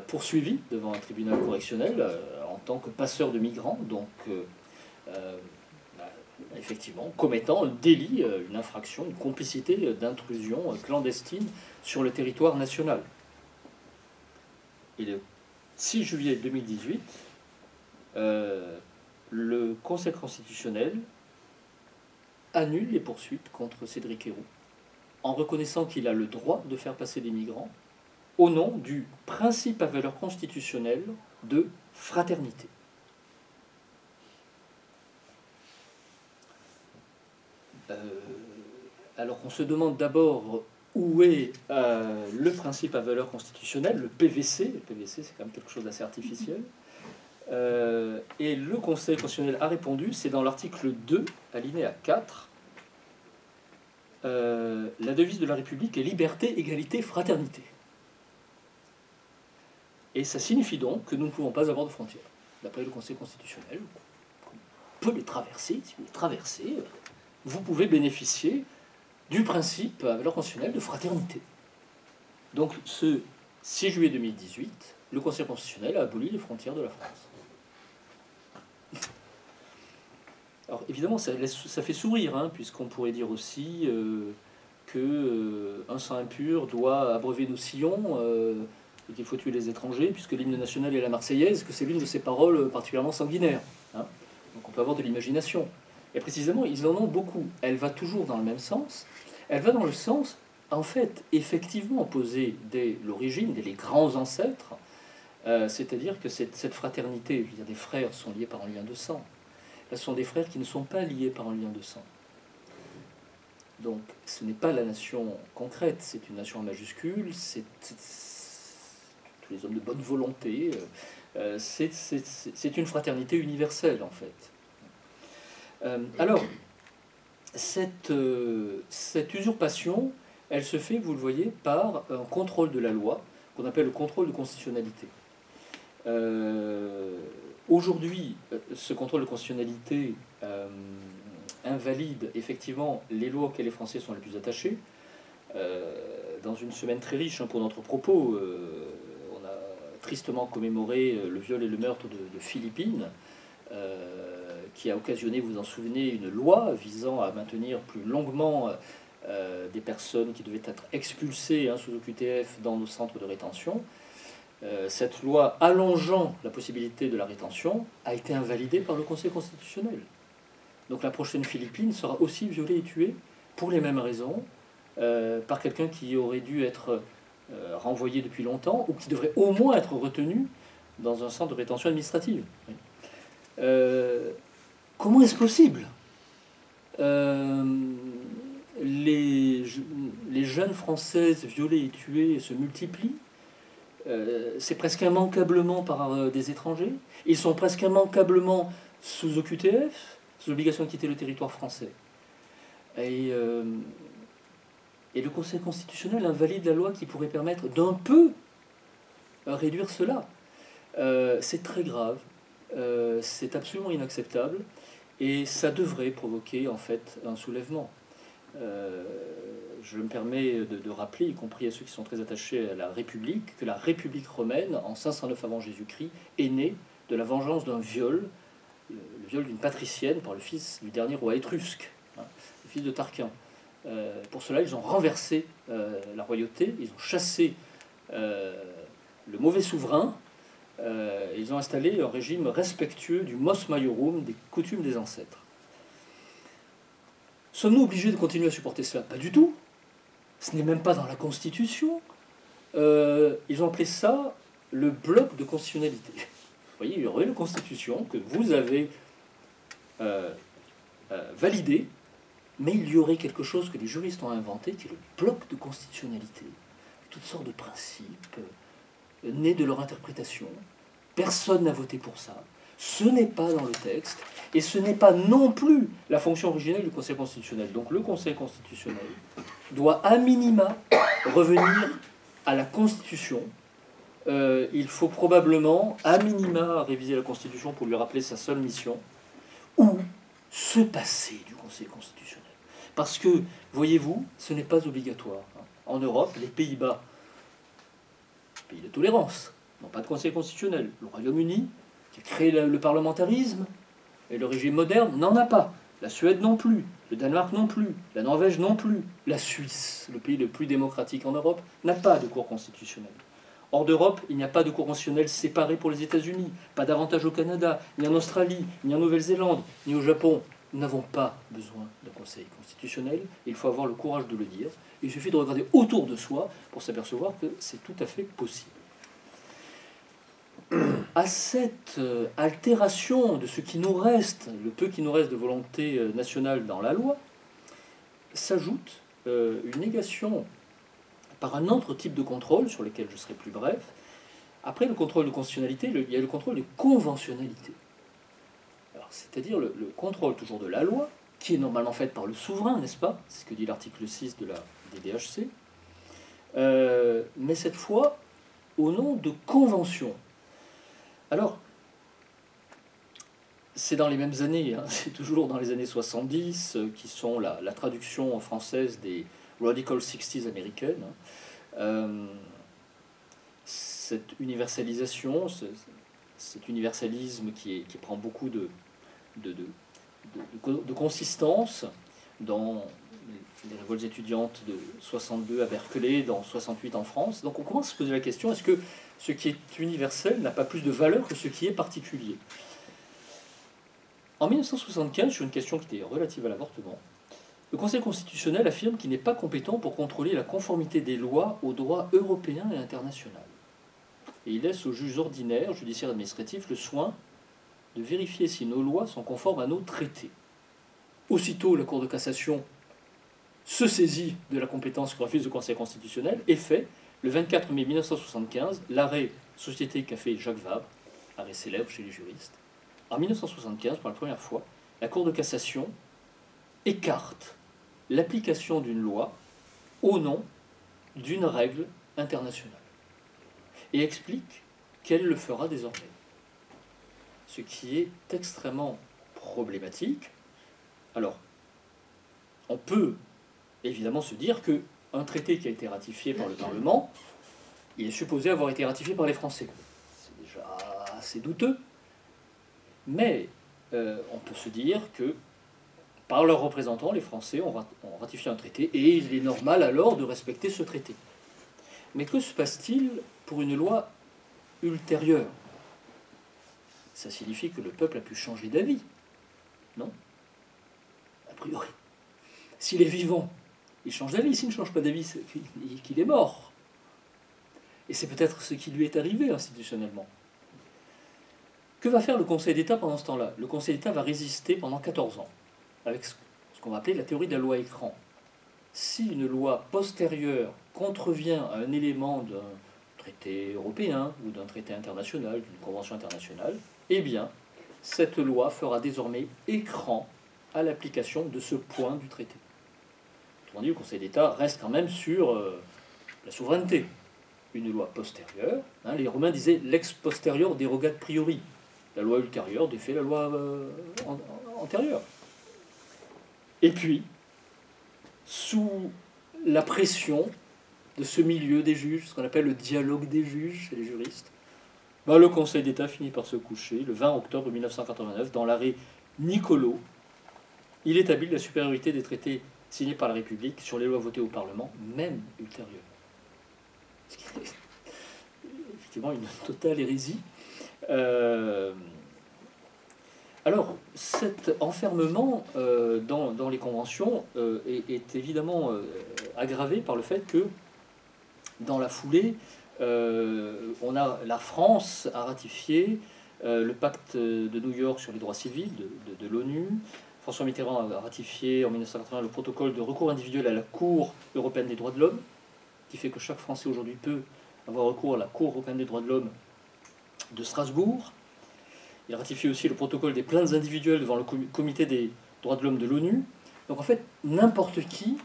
poursuivi devant un tribunal correctionnel en tant que passeur de migrants, donc effectivement commettant un délit, une infraction, une complicité d'intrusion clandestine sur le territoire national. Et le 6 juillet 2018, le Conseil constitutionnel annule les poursuites contre Cédric Herroux en reconnaissant qu'il a le droit de faire passer des migrants au nom du principe à valeur constitutionnelle de fraternité. Alors on se demande d'abord où est le principe à valeur constitutionnelle, le PVC. Le PVC, c'est quand même quelque chose d'assez artificiel. Et le Conseil constitutionnel a répondu, c'est dans l'article 2, alinéa 4, la devise de la République est liberté, égalité, fraternité. Et ça signifie donc que nous ne pouvons pas avoir de frontières. D'après le Conseil constitutionnel, on peut les traverser. Si vous les traversez, vous pouvez bénéficier du principe à valeur constitutionnelle de fraternité. Donc, ce 6 juillet 2018, le Conseil constitutionnel a aboli les frontières de la France. Alors, évidemment, ça fait sourire, hein, puisqu'on pourrait dire aussi qu'un sang impur doit abreuver nos sillons, et qu'il faut tuer les étrangers, puisque l'hymne national est la Marseillaise, que c'est l'une de ces paroles particulièrement sanguinaires. Hein. Donc on peut avoir de l'imagination. Et précisément, ils en ont beaucoup. Elle va toujours dans le même sens. Elle va dans le sens, en fait, effectivement posé dès l'origine, dès les grands ancêtres, c'est-à-dire que cette fraternité, je veux dire, des frères sont liés par un lien de sang. Là, ce sont des frères qui ne sont pas liés par un lien de sang. Donc, ce n'est pas la nation concrète, c'est une nation en majuscule, c'est tous les hommes de bonne volonté, c'est une fraternité universelle, en fait. Alors, cette usurpation, elle se fait, vous le voyez, par un contrôle de la loi, qu'on appelle le contrôle de constitutionnalité. Aujourd'hui, ce contrôle de constitutionnalité invalide effectivement les lois auxquelles les Français sont les plus attachés. Dans une semaine très riche, hein, pour notre propos, on a tristement commémoré le viol et le meurtre de Philippine, qui a occasionné, vous vous en souvenez, une loi visant à maintenir plus longuement des personnes qui devaient être expulsées, hein, sous OQTF dans nos centres de rétention. Cette loi allongeant la possibilité de la rétention a été invalidée par le Conseil constitutionnel. Donc la prochaine Philippine sera aussi violée et tuée pour les mêmes raisons, par quelqu'un qui aurait dû être renvoyé depuis longtemps ou qui devrait au moins être retenu dans un centre de rétention administrative. Comment est-ce possible? Les jeunes Françaises violées et tuées se multiplient. C'est presque immanquablement par des étrangers. Ils sont presque immanquablement sous OQTF, sous l'obligation de quitter le territoire français. Et le Conseil constitutionnel invalide la loi qui pourrait permettre d'un peu réduire cela. C'est très grave, c'est absolument inacceptable, et ça devrait provoquer en fait un soulèvement. Je me permets de rappeler, y compris à ceux qui sont très attachés à la République, que la République romaine, en 509 avant Jésus-Christ, est née de la vengeance d'un viol, le viol d'une patricienne par le fils du dernier roi étrusque, hein, le fils de Tarquin. Pour cela, ils ont renversé la royauté, ils ont chassé le mauvais souverain, ils ont installé un régime respectueux du mos maiorum, des coutumes des ancêtres. Sommes-nous obligés de continuer à supporter cela? Pas du tout. Ce n'est même pas dans la Constitution. Ils ont appelé ça le bloc de constitutionnalité. Vous voyez, il y aurait une Constitution que vous avez validée, mais il y aurait quelque chose que les juristes ont inventé, qui est le bloc de constitutionnalité. Toutes sortes de principes nés de leur interprétation. Personne n'a voté pour ça. Ce n'est pas dans le texte, et ce n'est pas non plus la fonction originelle du Conseil constitutionnel. Donc le Conseil constitutionnel doit à minima revenir à la Constitution. Il faut probablement à minima réviser la Constitution pour lui rappeler sa seule mission, ou se passer du Conseil constitutionnel. Parce que, voyez-vous, ce n'est pas obligatoire. En Europe, les Pays-Bas, pays de tolérance, n'ont pas de Conseil constitutionnel. Le Royaume-Uni, qui a créé le parlementarisme et le régime moderne, n'en a pas. La Suède non plus, le Danemark non plus, la Norvège non plus. La Suisse, le pays le plus démocratique en Europe, n'a pas de cour constitutionnelle. Hors d'Europe, il n'y a pas de cour constitutionnelle séparée pour les États-Unis, pas davantage au Canada, ni en Australie, ni en Nouvelle-Zélande, ni au Japon. Nous n'avons pas besoin de Conseil constitutionnel, il faut avoir le courage de le dire. Il suffit de regarder autour de soi pour s'apercevoir que c'est tout à fait possible. À cette altération de ce qui nous reste, le peu qui nous reste de volonté nationale dans la loi, s'ajoute une négation par un autre type de contrôle, sur lequel je serai plus bref. Après le contrôle de constitutionnalité, il y a le contrôle de conventionnalité. C'est-à-dire le contrôle toujours de la loi, qui est normalement faite par le souverain, n'est-ce pas? C'est ce que dit l'article 6 de la DDHC. Mais cette fois, au nom de conventions. Alors, c'est dans les mêmes années, hein, c'est toujours dans les années 70, qui sont la traduction française des Radical 60s américaines. Cette universalisation, cet universalisme qui prend beaucoup de consistance dans les révoltes étudiantes de 62 à Berkeley, dans 68 en France. Donc on commence à se poser la question, est-ce que ce qui est universel n'a pas plus de valeur que ce qui est particulier? En 1975, sur une question qui était relative à l'avortement, le Conseil constitutionnel affirme qu'il n'est pas compétent pour contrôler la conformité des lois au droit européen et international. Et il laisse aux juges ordinaires, judiciaires et administratifs, le soin de vérifier si nos lois sont conformes à nos traités. Aussitôt, la Cour de cassation se saisit de la compétence que refuse le Conseil constitutionnel et fait, le 24 mai 1975, l'arrêt Société Café Jacques Vabre, arrêt célèbre chez les juristes. En 1975, pour la première fois, la Cour de cassation écarte l'application d'une loi au nom d'une règle internationale et explique qu'elle le fera désormais. Ce qui est extrêmement problématique. Alors, on peut évidemment se dire qu'un traité qui a été ratifié par le Parlement, il est supposé avoir été ratifié par les Français. C'est déjà assez douteux. Mais on peut se dire que par leurs représentants, les Français ont ratifié un traité et il est normal alors de respecter ce traité. Mais que se passe-t-il pour une loi ultérieure? Ça signifie que le peuple a pu changer d'avis, non? A priori. S'il est vivant, il change d'avis. S'il ne change pas d'avis, c'est qu'il est mort. Et c'est peut-être ce qui lui est arrivé institutionnellement. Que va faire le Conseil d'État pendant ce temps-là? Le Conseil d'État va résister pendant 14 ans, avec ce qu'on va appeler la théorie de la loi écran. Si une loi postérieure contrevient à un élément d'un traité européen ou d'un traité international, d'une convention internationale, eh bien, cette loi fera désormais écran à l'application de ce point du traité. Autrement dit, le Conseil d'État reste quand même sur la souveraineté. Une loi postérieure, hein, les Romains disaient lex posterior derogat priori. La loi ultérieure défait la loi antérieure. Et puis, sous la pression de ce milieu des juges, ce qu'on appelle le dialogue des juges chez les juristes, le Conseil d'État finit par se coucher le 20 octobre 1989 dans l'arrêt Niccolo. Il établit la supériorité des traités signés par la République sur les lois votées au Parlement, même ultérieures. Ce qui est effectivement une totale hérésie. Alors, cet enfermement dans les conventions est évidemment aggravé par le fait que, dans la foulée, la France a ratifié le pacte de New York sur les droits civils de l'ONU. François Mitterrand a ratifié en 1980 le protocole de recours individuel à la Cour européenne des droits de l'homme, qui fait que chaque Français aujourd'hui peut avoir recours à la Cour européenne des droits de l'homme de Strasbourg. Il ratifie aussi le protocole des plaintes individuelles devant le comité des droits de l'homme de l'ONU. Donc en fait, n'importe qui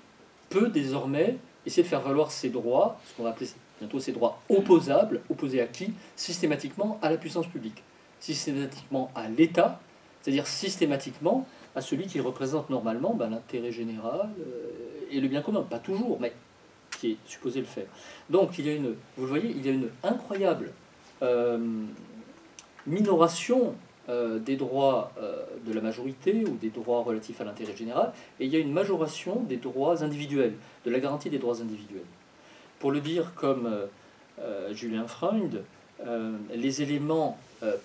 peut désormais essayer de faire valoir ses droits, ce qu'on va appeler bientôt ses droits opposables. Opposés à qui? Systématiquement à la puissance publique, systématiquement à l'État, c'est-à-dire systématiquement à celui qui représente normalement l'intérêt général et le bien commun. Pas toujours, mais qui est supposé le faire. Donc il y a une, vous le voyez, il y a une incroyable minoration des droits de la majorité ou des droits relatifs à l'intérêt général, et il y a une majoration des droits individuels, de la garantie des droits individuels. Pour le dire comme Julien Freund, les éléments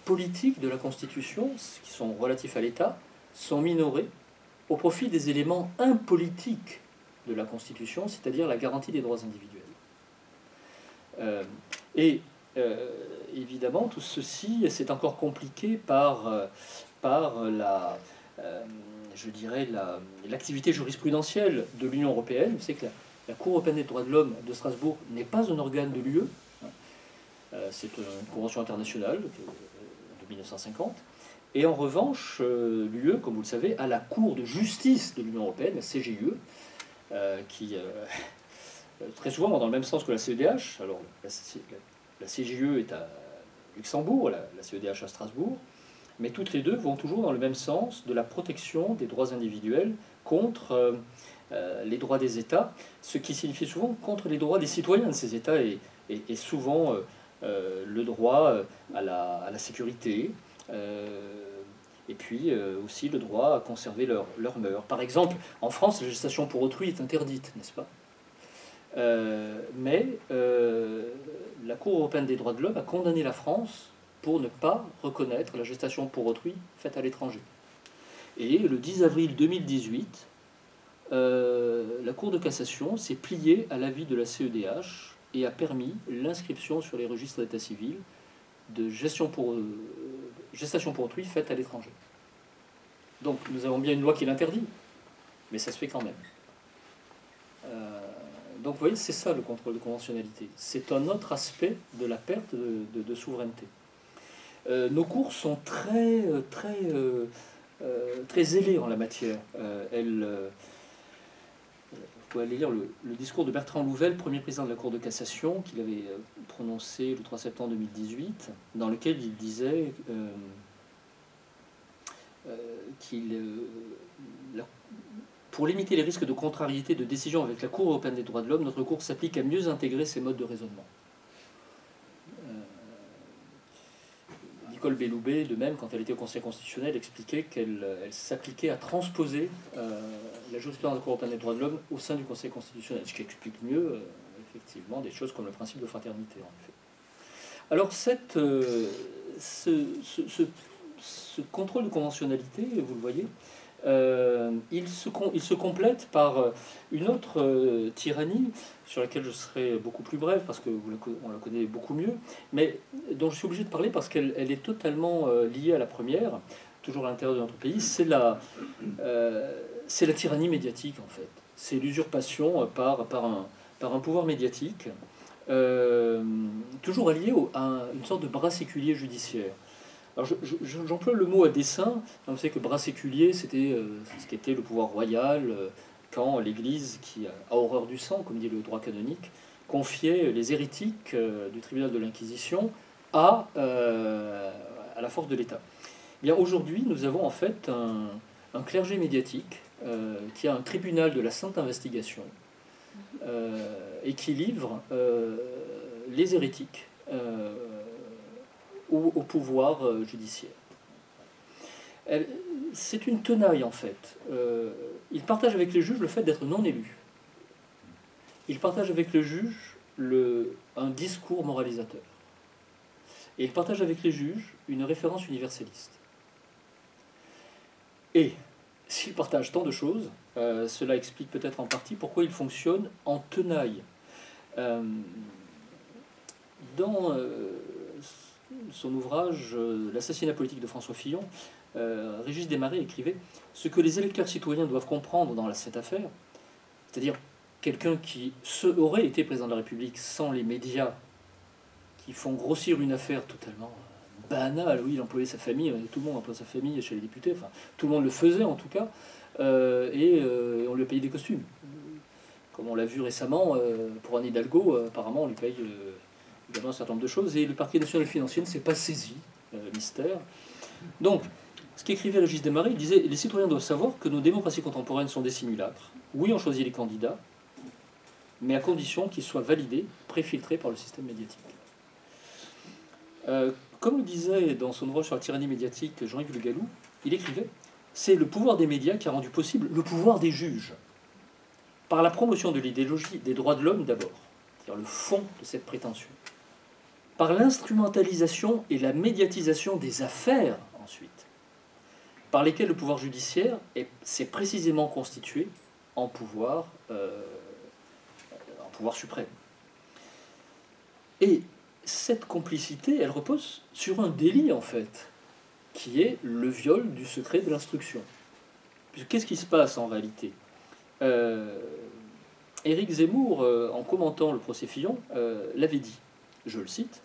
politiques de la Constitution, qui sont relatifs à l'État, sont minorés au profit des éléments impolitiques de la Constitution, c'est-à-dire la garantie des droits individuels. Évidemment, tout ceci, c'est encore compliqué par l'activité jurisprudentielle de l'Union européenne. Vous savez que la Cour européenne des droits de l'homme de Strasbourg n'est pas un organe de l'UE. C'est une convention internationale de 1950. Et en revanche, l'UE, comme vous le savez, a la Cour de justice de l'Union européenne, la CJUE, qui très souvent va dans le même sens que la CEDH. Alors, la CJUE est à Luxembourg, la CEDH à Strasbourg, mais toutes les deux vont toujours dans le même sens de la protection des droits individuels contre les droits des États, ce qui signifie souvent contre les droits des citoyens de ces États et souvent le droit à la sécurité, et puis aussi le droit à conserver leur mœurs. Par exemple, en France, la gestation pour autrui est interdite, n'est-ce pas? Mais la Cour européenne des droits de l'homme a condamné la France pour ne pas reconnaître la gestation pour autrui faite à l'étranger. Et le 10 avril 2018, la Cour de cassation s'est pliée à l'avis de la CEDH et a permis l'inscription sur les registres d'état civil de gestation pour autrui faite à l'étranger. Donc nous avons bien une loi qui l'interdit, mais ça se fait quand même. Donc vous voyez, c'est ça le contrôle de conventionnalité. C'est un autre aspect de la perte de souveraineté. Nos cours sont très zélés en la matière. Vous pouvez aller lire le discours de Bertrand Louvel, premier président de la Cour de cassation, qu'il avait prononcé le 3 septembre 2018, dans lequel il disait pour limiter les risques de contrariété de décision avec la Cour européenne des droits de l'homme, notre cours s'applique à mieux intégrer ces modes de raisonnement. Nicole Belloubet, de même, quand elle était au Conseil constitutionnel, expliquait qu'elle s'appliquait à transposer la jurisprudence de la Cour européenne des droits de l'homme au sein du Conseil constitutionnel, ce qui explique mieux, effectivement, des choses comme le principe de fraternité, en effet. Alors, ce contrôle de conventionnalité, vous le voyez, il se complète par une autre tyrannie sur laquelle je serai beaucoup plus bref parce que on la connaît beaucoup mieux, mais dont je suis obligé de parler parce qu'elle est totalement liée à la première, toujours à l'intérieur de notre pays. C'est la tyrannie médiatique, en fait. C'est l'usurpation par un pouvoir médiatique, toujours allié à une sorte de bras séculier judiciaire. Alors j'emploie le mot à dessein. On sait que bras séculier, c'était ce qu'était le pouvoir royal quand l'Église, qui a horreur du sang, comme dit le droit canonique, confiait les hérétiques du tribunal de l'Inquisition à la force de l'État. Bien, aujourd'hui, nous avons en fait un clergé médiatique qui a un tribunal de la sainte investigation et qui livre les hérétiques au pouvoir judiciaire. C'est une tenaille, en fait. Il partage avec les juges le fait d'être non élu. Il partage avec les juges un discours moralisateur. Et il partage avec les juges une référence universaliste. Et s'il partage tant de choses, cela explique peut-être en partie pourquoi il fonctionne en tenaille. Dans son ouvrage L'assassinat politique de François Fillon, Régis Desmarais écrivait « Ce que les électeurs citoyens doivent comprendre dans cette affaire, c'est-à-dire quelqu'un qui aurait été président de la République sans les médias qui font grossir une affaire totalement banal. Oui, il employait sa famille, tout le monde emploie sa famille chez les députés, enfin, tout le monde le faisait en tout cas, et on lui a payé des costumes. Comme on l'a vu récemment, pour Anne Hidalgo, apparemment, on lui paye également un certain nombre de choses, et le parquet national financier ne s'est pas saisi, mystère. Donc, ce qu'écrivait Régis Desmarais, il disait: les citoyens doivent savoir que nos démocraties contemporaines sont des simulacres. Oui, on choisit les candidats, mais à condition qu'ils soient validés, préfiltrés par le système médiatique. Comme le disait dans son ouvrage sur la tyrannie médiatique Jean-Yves Le Gallou, il écrivait: c'est le pouvoir des médias qui a rendu possible le pouvoir des juges, par la promotion de l'idéologie des droits de l'homme d'abord, c'est-à-dire le fond de cette prétention, par l'instrumentalisation et la médiatisation des affaires ensuite, par lesquelles le pouvoir judiciaire s'est précisément constitué en pouvoir suprême. Et cette complicité, elle repose sur un délit, en fait, qui est le viol du secret de l'instruction. Qu'est-ce qui se passe en réalité? Éric Zemmour, en commentant le procès Fillon, l'avait dit, je le cite: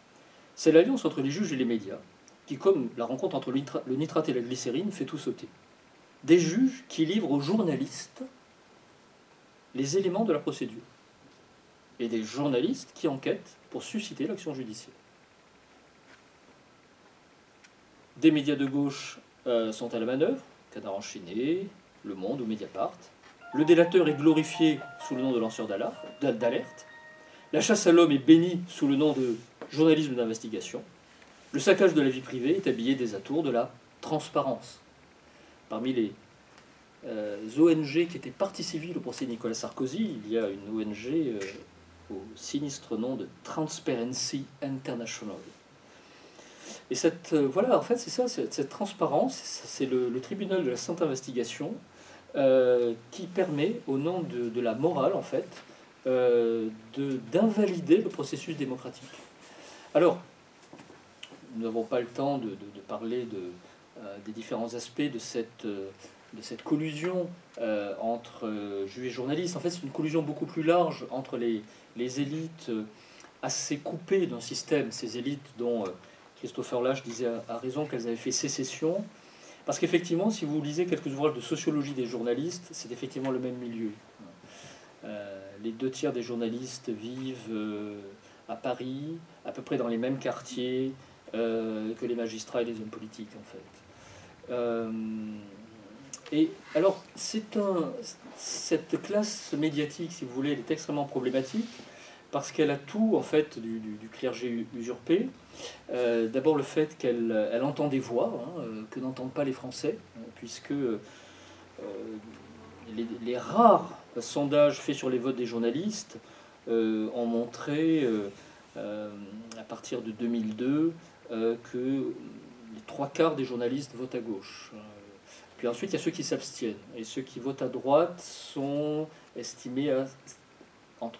c'est l'alliance entre les juges et les médias qui, comme la rencontre entre le nitrate et la glycérine, fait tout sauter. Des juges qui livrent aux journalistes les éléments de la procédure, et des journalistes qui enquêtent pour susciter l'action judiciaire. Des médias de gauche sont à la manœuvre, Canard enchaîné, Le Monde ou Mediapart. Le délateur est glorifié sous le nom de lanceur d'alerte. La chasse à l'homme est bénie sous le nom de journalisme d'investigation. Le saccage de la vie privée est habillé des atours de la transparence. Parmi les ONG qui étaient partie civile au procès de Nicolas Sarkozy, il y a une ONG au sinistre nom de Transparency International. Et voilà, en fait, c'est ça, cette transparence, c'est le tribunal de la sainte investigation qui permet, au nom de la morale, en fait, d'invalider le processus démocratique. Alors, nous n'avons pas le temps de parler des différents aspects de cette collusion entre juges et journalistes. En fait, c'est une collusion beaucoup plus large entre les élites assez coupées d'un système, ces élites dont Christopher Lasch disait à raison qu'elles avaient fait sécession. Parce qu'effectivement, si vous lisez quelques ouvrages de sociologie des journalistes, c'est effectivement le même milieu. Les 2 tiers des journalistes vivent à Paris, à peu près dans les mêmes quartiers que les magistrats et les hommes politiques, en fait. Et alors, cette classe médiatique, si vous voulez, elle est extrêmement problématique parce qu'elle a tout, en fait, du clergé usurpé. D'abord le fait qu'elle entend des voix que n'entendent pas les Français, puisque les rares sondages faits sur les votes des journalistes ont montré, à partir de 2002, que les 3/4 des journalistes votent à gauche. Puis ensuite, il y a ceux qui s'abstiennent. Et ceux qui votent à droite sont estimés à entre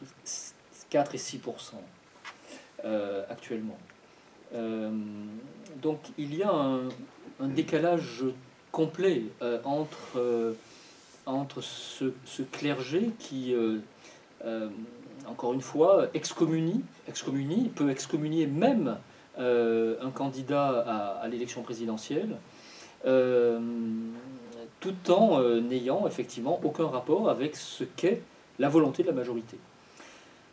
4 et 6% actuellement. Donc il y a un décalage complet entre ce clergé qui, encore une fois, excommunie, peut excommunier même un candidat à l'élection présidentielle, tout en n'ayant effectivement aucun rapport avec ce qu'est la volonté de la majorité.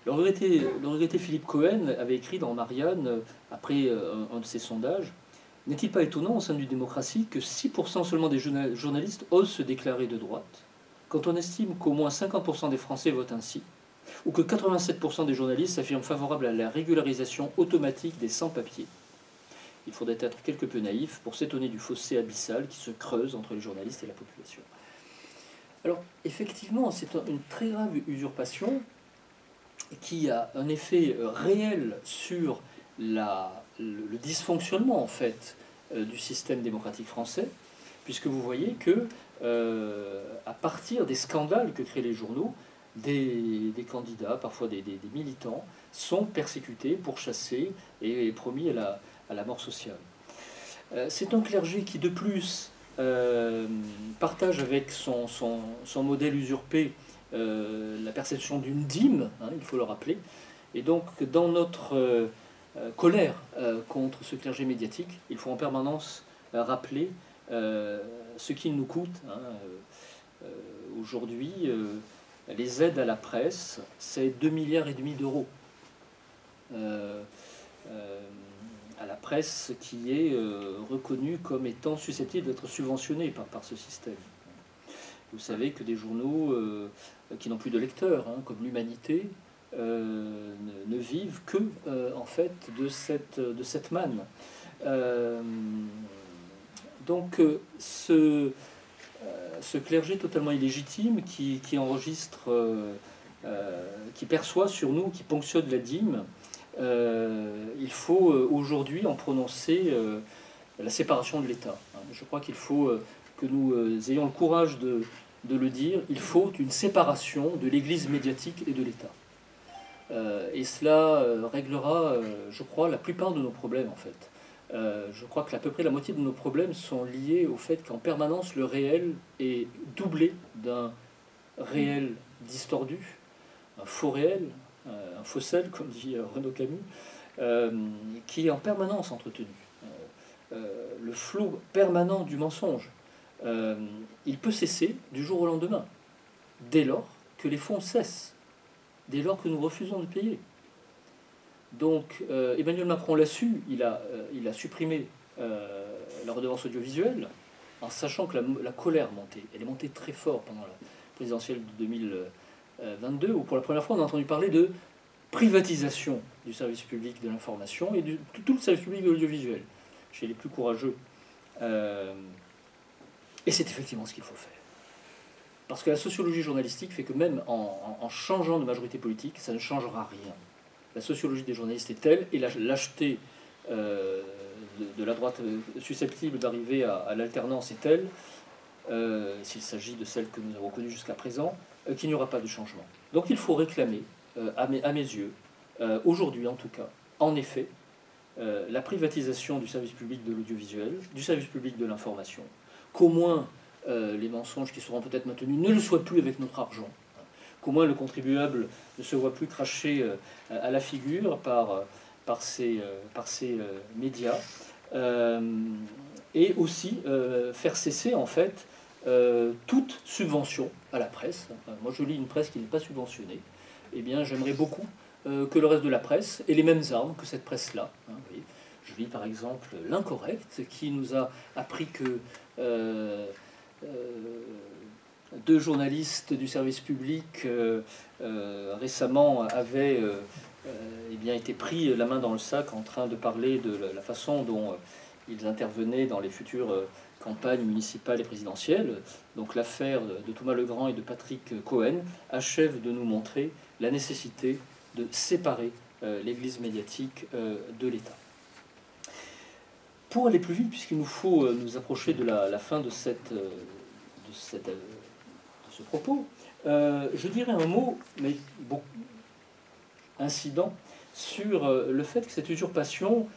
Le regretté Philippe Cohen avait écrit dans Marianne, après un de ses sondages: n'est-il pas étonnant au sein d'une démocratie que 6% seulement des journalistes osent se déclarer de droite, quand on estime qu'au moins 50% des Français votent ainsi, ou que 87% des journalistes s'affirment favorables à la régularisation automatique des sans-papiers? Il faudrait être quelque peu naïf pour s'étonner du fossé abyssal qui se creuse entre les journalistes et la population. Alors, effectivement, c'est une très grave usurpation qui a un effet réel sur le dysfonctionnement, en fait, du système démocratique français, puisque vous voyez que, à partir des scandales que créent les journaux, des candidats, parfois des militants, sont persécutés, pourchassés et promis à la mort sociale. C'est un clergé qui, de plus, partage avec son modèle usurpé la perception d'une dîme, il faut le rappeler. Et donc, dans notre colère contre ce clergé médiatique. Il faut en permanence rappeler ce qu'il nous coûte. Aujourd'hui, les aides à la presse, c'est 2,5 milliards d'euros. À la presse qui est reconnue comme étant susceptible d'être subventionnée par ce système. Vous savez que des journaux qui n'ont plus de lecteurs, comme l'Humanité, ne vivent que en fait de cette manne. Donc ce clergé totalement illégitime qui enregistre, qui perçoit sur nous, qui ponctionne la dîme, il faut aujourd'hui en prononcer la séparation de l'État. Je crois qu'il faut que nous ayons le courage de le dire. Il faut une séparation de l'Église médiatique et de l'État. Et cela réglera, je crois, la plupart de nos problèmes, en fait. Je crois que à peu près la moitié de nos problèmes sont liés au fait qu'en permanence, le réel est doublé d'un réel distordu, un faux réel, un faucelle, comme dit Renaud Camus, qui est en permanence entretenu. Le flot permanent du mensonge, il peut cesser du jour au lendemain, dès lors que les fonds cessent, dès lors que nous refusons de payer. Donc Emmanuel Macron l'a su, il a supprimé la redevance audiovisuelle, en sachant que la colère montait. Elle est montée très fort pendant la présidentielle de 2022, où pour la première fois on a entendu parler de privatisation du service public de l'information et de tout le service public de l'audiovisuel, chez les plus courageux. Et c'est effectivement ce qu'il faut faire. Parce que la sociologie journalistique fait que même en changeant de majorité politique, ça ne changera rien. La sociologie des journalistes est telle, et la lâcheté de la droite susceptible d'arriver à l'alternance est telle, s'il s'agit de celle que nous avons connue jusqu'à présent, qu'il n'y aura pas de changement. Donc il faut réclamer, à mes yeux, aujourd'hui en tout cas, en effet, la privatisation du service public de l'audiovisuel, du service public de l'information, qu'au moins les mensonges qui seront peut-être maintenus ne le soient plus avec notre argent, qu'au moins le contribuable ne se voit plus cracher à la figure par ces médias, et aussi faire cesser en fait toute subvention à la presse. Moi je lis une presse qui n'est pas subventionnée. Eh bien j'aimerais beaucoup que le reste de la presse ait les mêmes armes que cette presse-là. Je lis par exemple L'Incorrect, qui nous a appris que 2 journalistes du service public récemment avaient eh bien, été pris la main dans le sac en train de parler de la façon dont ils intervenaient dans les futures campagnes municipales et présidentielles. Donc l'affaire de Thomas Legrand et de Patrick Cohen achève de nous montrer la nécessité de séparer l'Église médiatique de l'État. Pour aller plus vite, puisqu'il nous faut nous approcher de la fin de ce propos, je dirais un mot, mais beaucoup incident, sur le fait que cette usurpation,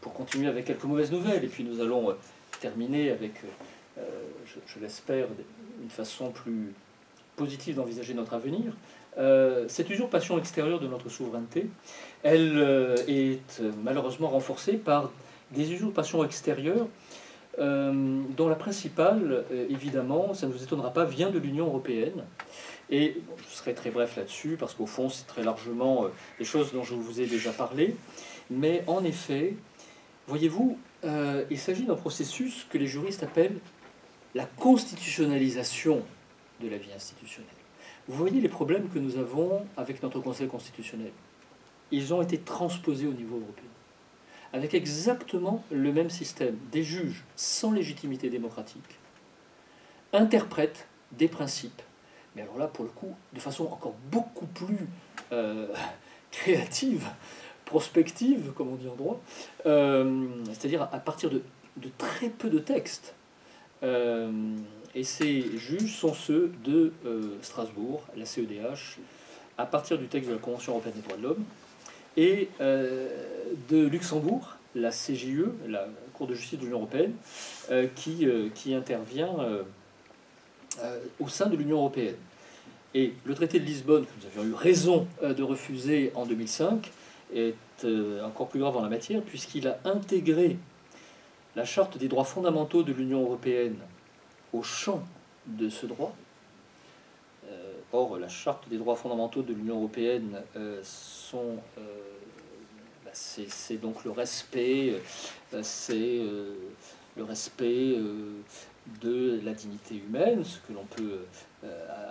pour continuer avec quelques mauvaises nouvelles, et puis nous allons terminer avec, je l'espère, une façon plus positive d'envisager notre avenir. Cette usurpation extérieure de notre souveraineté, elle est malheureusement renforcée par des usurpations extérieures dont la principale, évidemment, ça ne vous étonnera pas, vient de l'Union européenne. Et bon, je serai très bref là-dessus, parce qu'au fond, c'est très largement des choses dont je vous ai déjà parlé. Mais en effet, voyez-vous, il s'agit d'un processus que les juristes appellent la constitutionnalisation de la vie institutionnelle. Vous voyez les problèmes que nous avons avec notre Conseil constitutionnel. Ils ont été transposés au niveau européen, avec exactement le même système. Des juges sans légitimité démocratique interprètent des principes, mais alors là, pour le coup, de façon encore beaucoup plus créative, prospective, comme on dit en droit, c'est-à-dire à partir de très peu de textes. Et ces juges sont ceux de Strasbourg, la CEDH, à partir du texte de la Convention européenne des droits de l'homme, et de Luxembourg, la CJUE, la Cour de justice de l'Union européenne, qui intervient au sein de l'Union européenne. Et le traité de Lisbonne, que nous avions eu raison de refuser en 2005, est encore plus grave en la matière, puisqu'il a intégré la Charte des droits fondamentaux de l'Union européenne au champ de ce droit. Or, la Charte des droits fondamentaux de l'Union européenne c'est donc le respect, de la dignité humaine, ce que l'on peut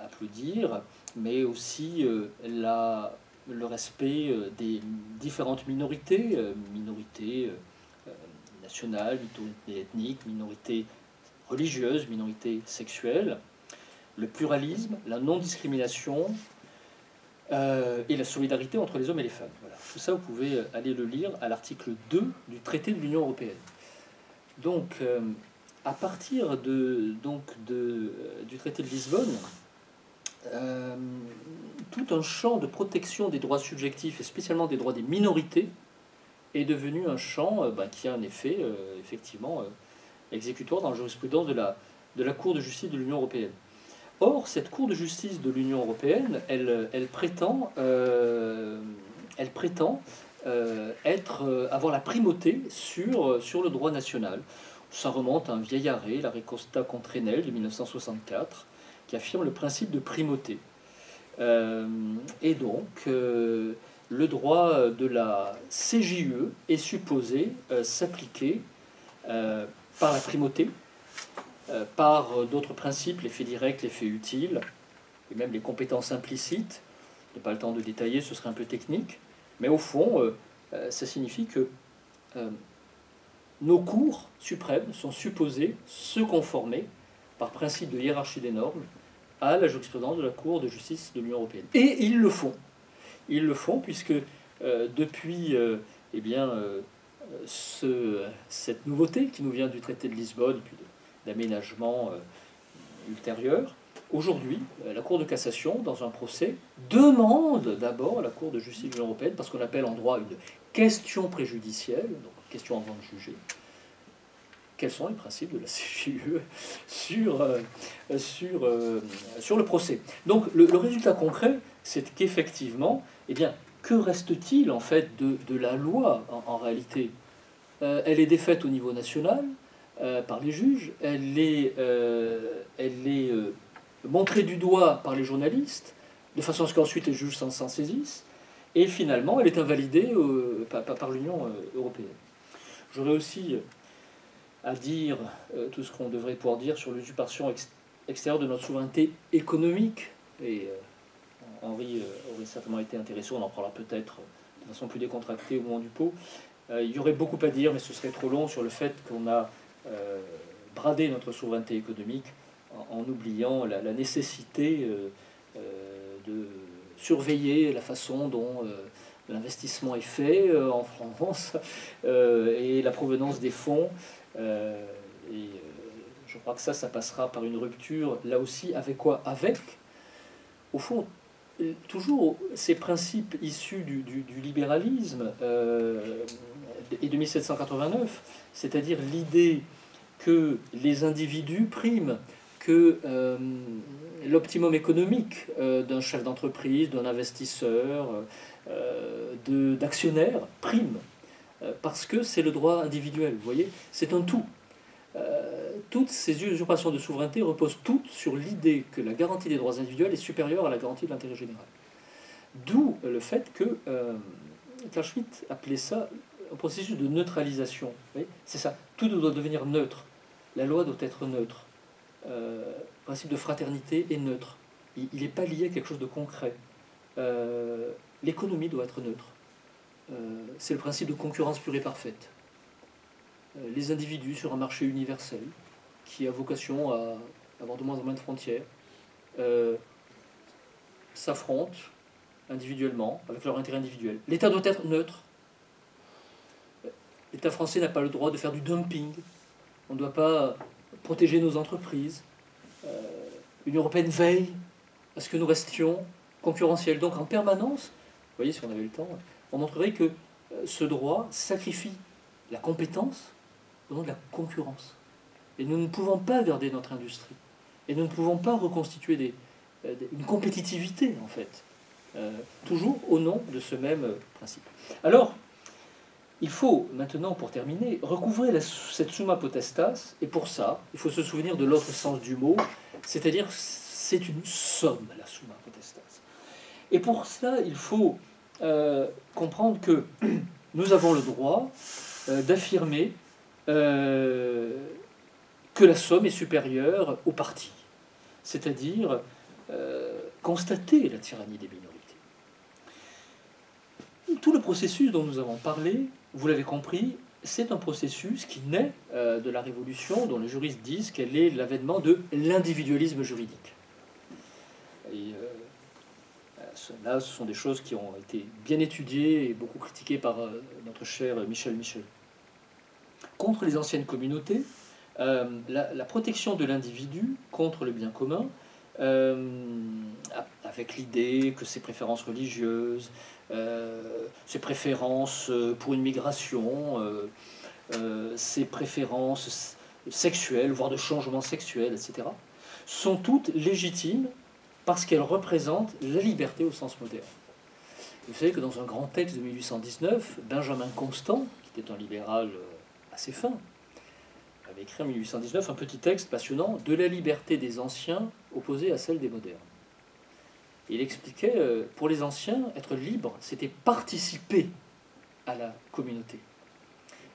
applaudir, mais aussi le respect des différentes minorités, minorités nationales, minorités ethniques, minorités religieuses, minorités sexuelles, le pluralisme, la non-discrimination et la solidarité entre les hommes et les femmes. Voilà. Tout ça, vous pouvez aller le lire à l'article 2 du traité de l'Union européenne. Donc, à partir du traité de Lisbonne, tout un champ de protection des droits subjectifs et spécialement des droits des minorités est devenu un champ qui a un effet effectivement exécutoire dans la jurisprudence de la Cour de justice de l'Union européenne. Or, cette Cour de justice de l'Union européenne, elle prétend avoir la primauté sur le droit national. Ça remonte à un vieil arrêt, l'arrêt Costa contre Enel de 1964, qui affirme le principe de primauté. Et donc, le droit de la CJUE est supposé s'appliquer par la primauté, par d'autres principes, les faits directs, les faits utiles, et même les compétences implicites. Je n'ai pas le temps de détailler, ce serait un peu technique, mais au fond, ça signifie que nos cours suprêmes sont supposés se conformer, par principe de hiérarchie des normes, à la jurisprudence de la Cour de justice de l'Union européenne. Et ils le font. Ils le font puisque depuis cette nouveauté qui nous vient du traité de Lisbonne, et puis d'aménagement ultérieur, aujourd'hui, la Cour de cassation, dans un procès, demande d'abord à la Cour de justice de l'Union européenne, parce qu'on appelle en droit une question préjudicielle, donc question avant de juger, quels sont les principes de la CJUE sur le procès. Donc le résultat concret, c'est qu'effectivement, eh bien, que reste-t-il en fait de la loi en réalité? Elle est défaite au niveau national par les juges, elle est montrée du doigt par les journalistes, de façon à ce qu'ensuite les juges s'en saisissent, et finalement elle est invalidée par l'Union européenne. J'aurais aussi à dire tout ce qu'on devrait pouvoir dire sur l'usurpation extérieure de notre souveraineté économique, et Henri aurait certainement été intéressé, on en parlera peut-être de façon plus décontractée au moment du pot. Il y aurait beaucoup à dire, mais ce serait trop long, sur le fait qu'on a bradé notre souveraineté économique en oubliant la nécessité de surveiller la façon dont l'investissement est fait en France et la provenance des fonds. Je crois que ça passera par une rupture, là aussi, avec quoi? Avec, au fond, toujours ces principes issus du libéralisme et de 1789, c'est-à-dire l'idée que les individus priment, que l'optimum économique d'un chef d'entreprise, d'un investisseur, d'actionnaire prime, parce que c'est le droit individuel, vous voyez, c'est un tout. Toutes ces usurpations de souveraineté reposent toutes sur l'idée que la garantie des droits individuels est supérieure à la garantie de l'intérêt général. D'où le fait que Carl Schmitt appelait ça un processus de neutralisation. C'est ça, tout doit devenir neutre. La loi doit être neutre. Le principe de fraternité est neutre. Il n'est pas lié à quelque chose de concret. L'économie doit être neutre. C'est le principe de concurrence pure et parfaite. Les individus sur un marché universel qui a vocation à avoir de moins en moins de frontières s'affrontent individuellement avec leur intérêt individuel. L'État doit être neutre. L'État français n'a pas le droit de faire du dumping. On ne doit pas protéger nos entreprises. L'Union européenne veille à ce que nous restions concurrentiels. Donc en permanence, vous voyez, si on avait le temps, on montrerait que ce droit sacrifie la compétence au nom de la concurrence. Et nous ne pouvons pas garder notre industrie. Et nous ne pouvons pas reconstituer une compétitivité, en fait, toujours au nom de ce même principe. Alors, il faut maintenant, pour terminer, recouvrer cette summa potestas, et pour ça, il faut se souvenir de l'autre sens du mot, c'est-à-dire c'est une somme, la summa potestas. Et pour cela, il faut comprendre que nous avons le droit d'affirmer que la somme est supérieure au parti, c'est-à-dire constater la tyrannie des minorités. Tout le processus dont nous avons parlé, vous l'avez compris, c'est un processus qui naît de la Révolution, dont les juristes disent qu'elle est l'avènement de l'individualisme juridique. Et là, ce sont des choses qui ont été bien étudiées et beaucoup critiquées par notre cher Michel Michel. Contre les anciennes communautés, la protection de l'individu contre le bien commun, avec l'idée que ses préférences religieuses, ses préférences pour une migration, ses préférences sexuelles, voire de changement sexuel, etc., sont toutes légitimes parce qu'elles représentent la liberté au sens moderne. Vous savez que dans un grand texte de 1819, Benjamin Constant, qui était un libéral assez fin, avait écrit en 1819 un petit texte passionnant de la liberté des anciens opposée à celle des modernes. Il expliquait, pour les anciens, être libre, c'était participer à la communauté.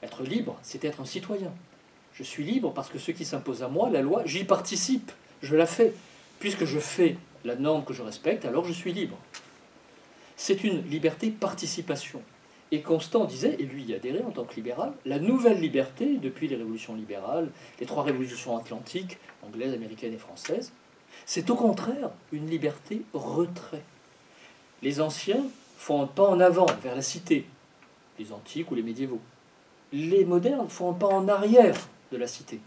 Être libre, c'était être un citoyen. Je suis libre parce que ce qui s'impose à moi, la loi, j'y participe, je la fais. Puisque je fais la norme que je respecte, alors je suis libre. C'est une liberté participation. Et Constant disait, et lui y adhérait en tant que libéral, la nouvelle liberté, depuis les révolutions libérales, les 3 révolutions atlantiques, anglaise, américaine et française, c'est au contraire une liberté retrait. Les anciens font un pas en avant vers la cité, les antiques ou les médiévaux. Les modernes font un pas en arrière de la cité.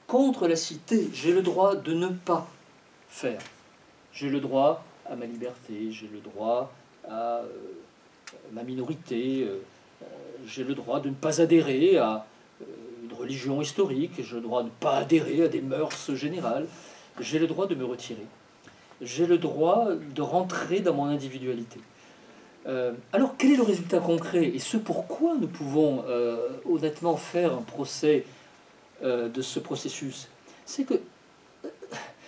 Contre la cité, j'ai le droit de ne pas faire. J'ai le droit à ma liberté, j'ai le droit à ma minorité, j'ai le droit de ne pas adhérer à une religion historique, j'ai le droit de ne pas adhérer à des mœurs générales, j'ai le droit de me retirer, j'ai le droit de rentrer dans mon individualité. Alors quel est le résultat concret et ce pourquoi nous pouvons honnêtement faire un procès de ce processus? C'est que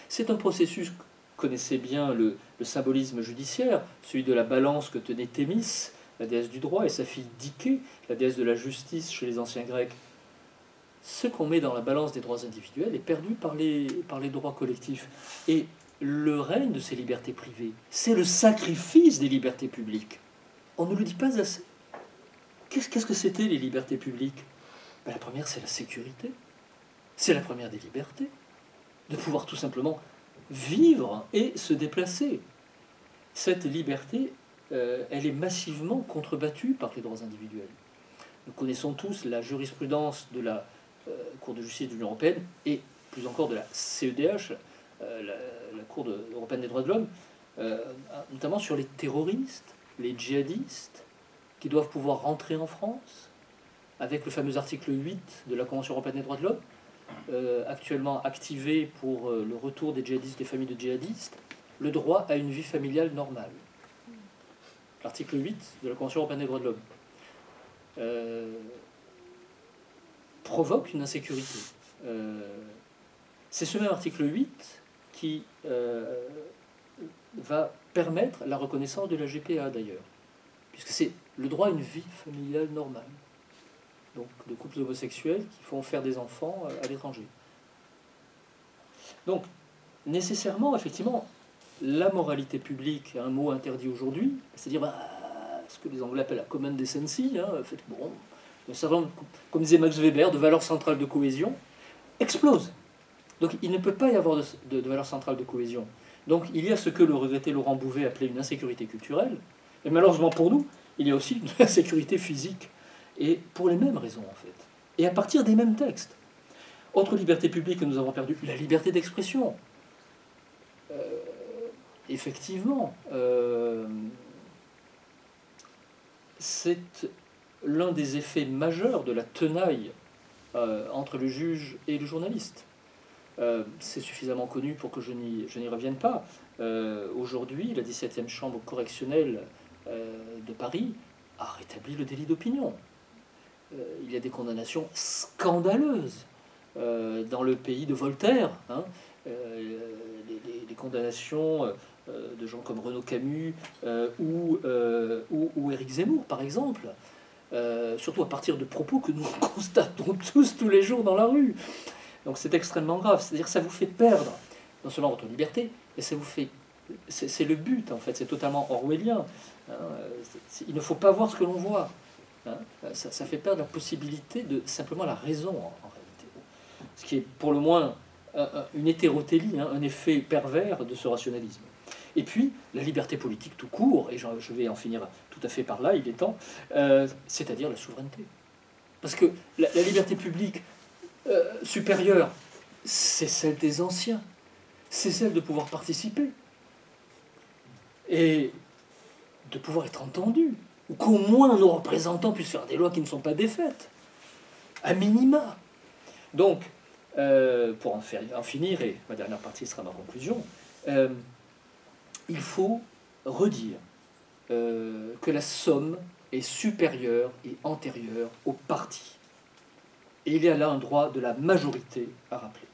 c'est un processus, vous connaissez bien le symbolisme judiciaire, celui de la balance que tenait Thémis, la déesse du droit, et sa fille Dike, la déesse de la justice chez les anciens Grecs. Ce qu'on met dans la balance des droits individuels est perdu par les droits collectifs. Et le règne de ces libertés privées, c'est le sacrifice des libertés publiques. On ne le dit pas assez. Qu'est-ce que c'était les libertés publiques? La première, c'est la sécurité. C'est la première des libertés. De pouvoir tout simplement vivre et se déplacer. Cette liberté, elle est massivement contrebattue par les droits individuels. Nous connaissons tous la jurisprudence de la Cour de justice de l'Union européenne et plus encore de la CEDH, la Cour européenne des droits de l'homme, notamment sur les terroristes, les djihadistes, qui doivent pouvoir rentrer en France, avec le fameux article 8 de la Convention européenne des droits de l'homme, actuellement activé pour le retour des djihadistes, des familles de djihadistes, le droit à une vie familiale normale. L'article 8 de la Convention européenne des droits de l'homme provoque une insécurité. C'est ce même article 8 qui va permettre la reconnaissance de la GPA d'ailleurs, puisque c'est le droit à une vie familiale normale. Donc de couples homosexuels qui font faire des enfants à l'étranger. Donc nécessairement, effectivement, la moralité publique, un mot interdit aujourd'hui, c'est-à-dire ce que les Anglais appellent la common decency, bon, un certain nombre, comme disait Max Weber, de valeurs centrales de cohésion, explose. Donc il ne peut pas y avoir de valeurs centrales de cohésion. Donc il y a ce que le regretté Laurent Bouvet appelait une insécurité culturelle, et malheureusement pour nous, il y a aussi une insécurité physique, et pour les mêmes raisons en fait, et à partir des mêmes textes. Autre liberté publique que nous avons perdue, la liberté d'expression. Effectivement, c'est l'un des effets majeurs de la tenaille entre le juge et le journaliste. C'est suffisamment connu pour que je n'y revienne pas. Aujourd'hui, la 17e chambre correctionnelle de Paris a rétabli le délit d'opinion. Il y a des condamnations scandaleuses dans le pays de Voltaire, hein, les condamnations de gens comme Renaud Camus ou Éric Zemmour, par exemple, surtout à partir de propos que nous constatons tous les jours dans la rue. Donc c'est extrêmement grave, c'est-à-dire que ça vous fait perdre non seulement votre liberté, mais ça vous fait... C'est le but, en fait, c'est totalement orwellien. Hein, il ne faut pas voir ce que l'on voit. Hein, ça fait perdre la possibilité de simplement la raison, en réalité. Ce qui est pour le moins une hétérotélie, hein, un effet pervers de ce rationalisme. Et puis, la liberté politique tout court, et je vais en finir tout à fait par là, il est temps, c'est-à-dire la souveraineté. Parce que la liberté publique supérieure, c'est celle des anciens, c'est celle de pouvoir participer, et de pouvoir être entendu, ou qu'au moins nos représentants puissent faire des lois qui ne sont pas défaites, à minima. Donc, pour en finir, et ma dernière partie sera ma conclusion, il faut redire que la somme est supérieure et antérieure au parti. Et il y a là un droit de la majorité à rappeler.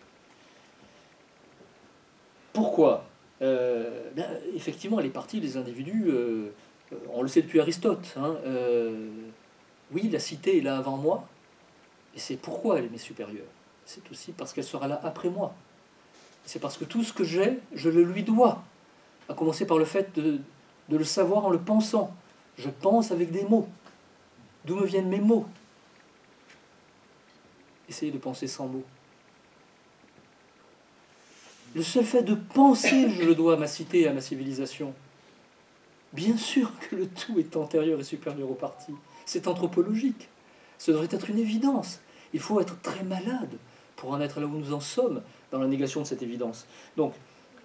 Pourquoi effectivement, les partis, les individus, on le sait depuis Aristote, hein, oui, la cité est là avant moi, et c'est pourquoi elle m'est supérieure. C'est aussi parce qu'elle sera là après moi. C'est parce que tout ce que j'ai, je le lui dois. À commencer par le fait de le savoir en le pensant. Je pense avec des mots. D'où me viennent mes mots? Essayez de penser sans mots. Le seul fait de penser, je le dois à ma cité et à ma civilisation. Bien sûr que le tout est antérieur et supérieur au parti. C'est anthropologique. Ce devrait être une évidence. Il faut être très malade pour en être là où nous en sommes, dans la négation de cette évidence. Donc,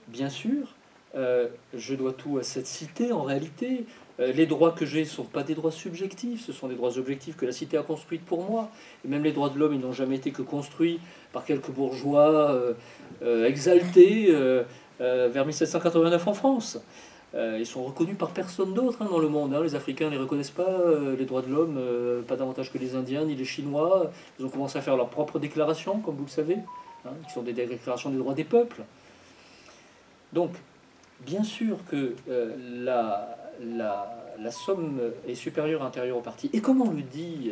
bien sûr, je dois tout à cette cité, en réalité. Les droits que j'ai ne sont pas des droits subjectifs, ce sont des droits objectifs que la cité a construits pour moi. Et même les droits de l'homme, ils n'ont jamais été que construits par quelques bourgeois exaltés vers 1789 en France. Ils sont reconnus par personne d'autre dans le monde. Les Africains ne les reconnaissent pas, les droits de l'homme, pas davantage que les Indiens ni les Chinois. Ils ont commencé à faire leurs propres déclarations, comme vous le savez, qui sont des déclarations des droits des peuples. Donc, bien sûr que la somme est supérieure et antérieure au parti. Et comme on le dit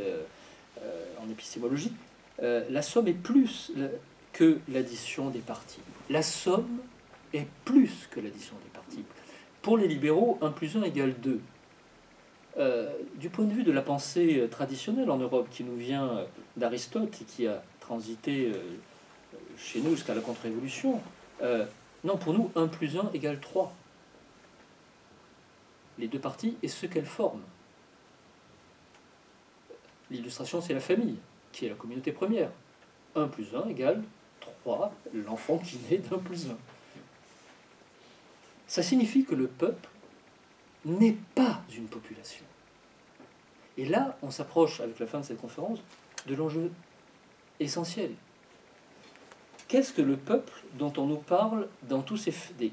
en épistémologie, la somme est plus que l'addition des partis. La somme est plus que l'addition des partis. Pour les libéraux, 1 plus 1 égale 2. Du point de vue de la pensée traditionnelle en Europe, qui nous vient d'Aristote et qui a transité chez nous jusqu'à la contre-révolution, non, pour nous, 1 plus 1 égale 3. Les deux parties et ce qu'elles forment. L'illustration, c'est la famille, qui est la communauté première. 1 plus 1 égale 3, l'enfant qui naît d'1 plus 1. Ça signifie que le peuple n'est pas une population. Et là, on s'approche, avec la fin de cette conférence, de l'enjeu essentiel. Qu'est-ce que le peuple dont on nous parle dans tous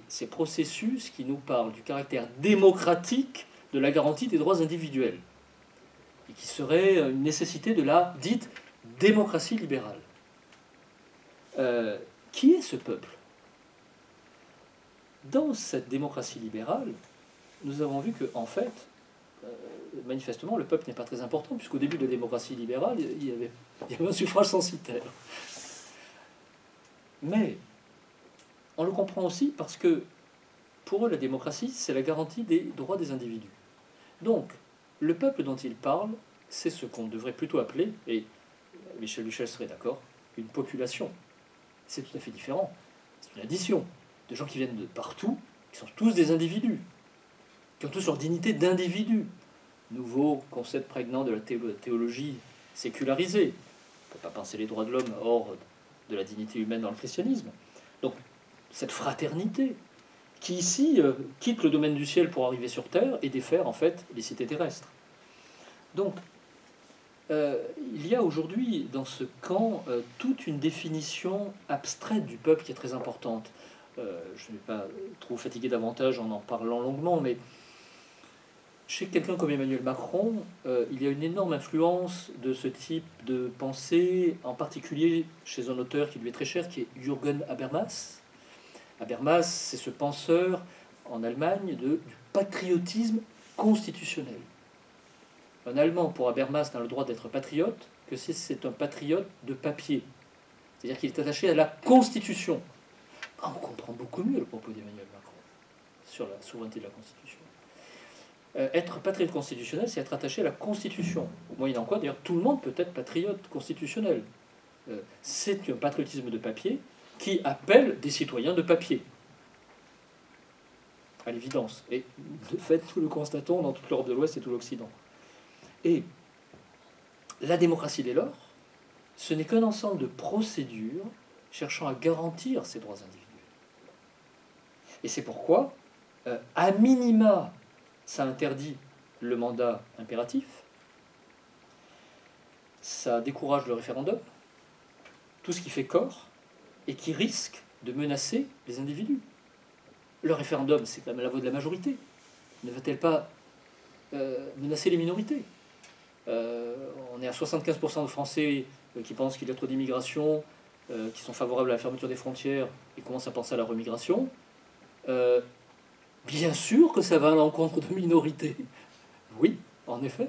ces processus qui nous parlent du caractère démocratique de la garantie des droits individuels et qui serait une nécessité de la dite démocratie libérale? Qui est ce peuple? Dans cette démocratie libérale, nous avons vu que, en fait, manifestement, le peuple n'est pas très important, puisqu'au début de la démocratie libérale, il y avait un suffrage censitaire. Mais on le comprend aussi parce que, pour eux, la démocratie, c'est la garantie des droits des individus. Donc, le peuple dont ils parlent, c'est ce qu'on devrait plutôt appeler, et Michel Duchel serait d'accord, une population. C'est tout à fait différent. C'est une addition de gens qui viennent de partout, qui sont tous des individus, qui ont tous leur dignité d'individus. Nouveau concept prégnant de la théologie sécularisée. On ne peut pas penser les droits de l'homme hors de la dignité humaine dans le christianisme. Donc, cette fraternité qui ici quitte le domaine du ciel pour arriver sur terre et défaire en fait les cités terrestres. Donc, il y a aujourd'hui dans ce camp toute une définition abstraite du peuple qui est très importante. je ne vais pas trop fatiguer davantage en parlant longuement, mais chez quelqu'un comme Emmanuel Macron, il y a une énorme influence de ce type de pensée, en particulier chez un auteur qui lui est très cher, qui est Jürgen Habermas. Habermas, c'est ce penseur en Allemagne du patriotisme constitutionnel. Un Allemand, pour Habermas, n'a le droit d'être patriote que si c'est un patriote de papier. C'est-à-dire qu'il est attaché à la Constitution. On comprend beaucoup mieux le propos d'Emmanuel Macron sur la souveraineté de la Constitution. Être patriote constitutionnel, c'est être attaché à la Constitution. Moyennant quoi, d'ailleurs, tout le monde peut être patriote constitutionnel. C'est un patriotisme de papier qui appelle des citoyens de papier. À l'évidence. Et de fait, nous le constatons dans toute l'Europe de l'Ouest et tout l'Occident. Et la démocratie, dès lors, ce n'est qu'un ensemble de procédures cherchant à garantir ces droits individuels. Et c'est pourquoi, à minima, ça interdit le mandat impératif, ça décourage le référendum, tout ce qui fait corps et qui risque de menacer les individus. Le référendum, c'est quand même la voix de la majorité. Ne va-t-elle pas menacer les minorités? On est à 75% de Français qui pensent qu'il y a trop d'immigration, qui sont favorables à la fermeture des frontières et commencent à penser à la remigration. Bien sûr que ça va à l'encontre de minorités. Oui, en effet.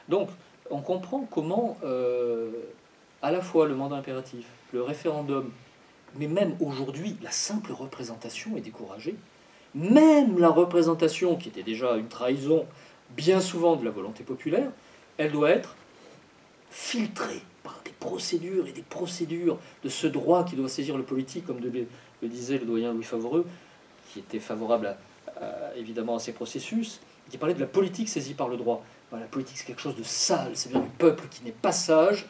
Donc, on comprend comment, à la fois le mandat impératif, le référendum, mais même aujourd'hui, la simple représentation est découragée. Même la représentation, qui était déjà une trahison bien souvent de la volonté populaire, elle doit être filtrée par des procédures et des procédures de ce droit qui doit saisir le politique, comme le disait le doyen Louis Favoreux, qui était favorable évidemment à ces processus, qui parlait de la politique saisie par le droit. La politique, c'est quelque chose de sale, c'est bien du peuple qui n'est pas sage,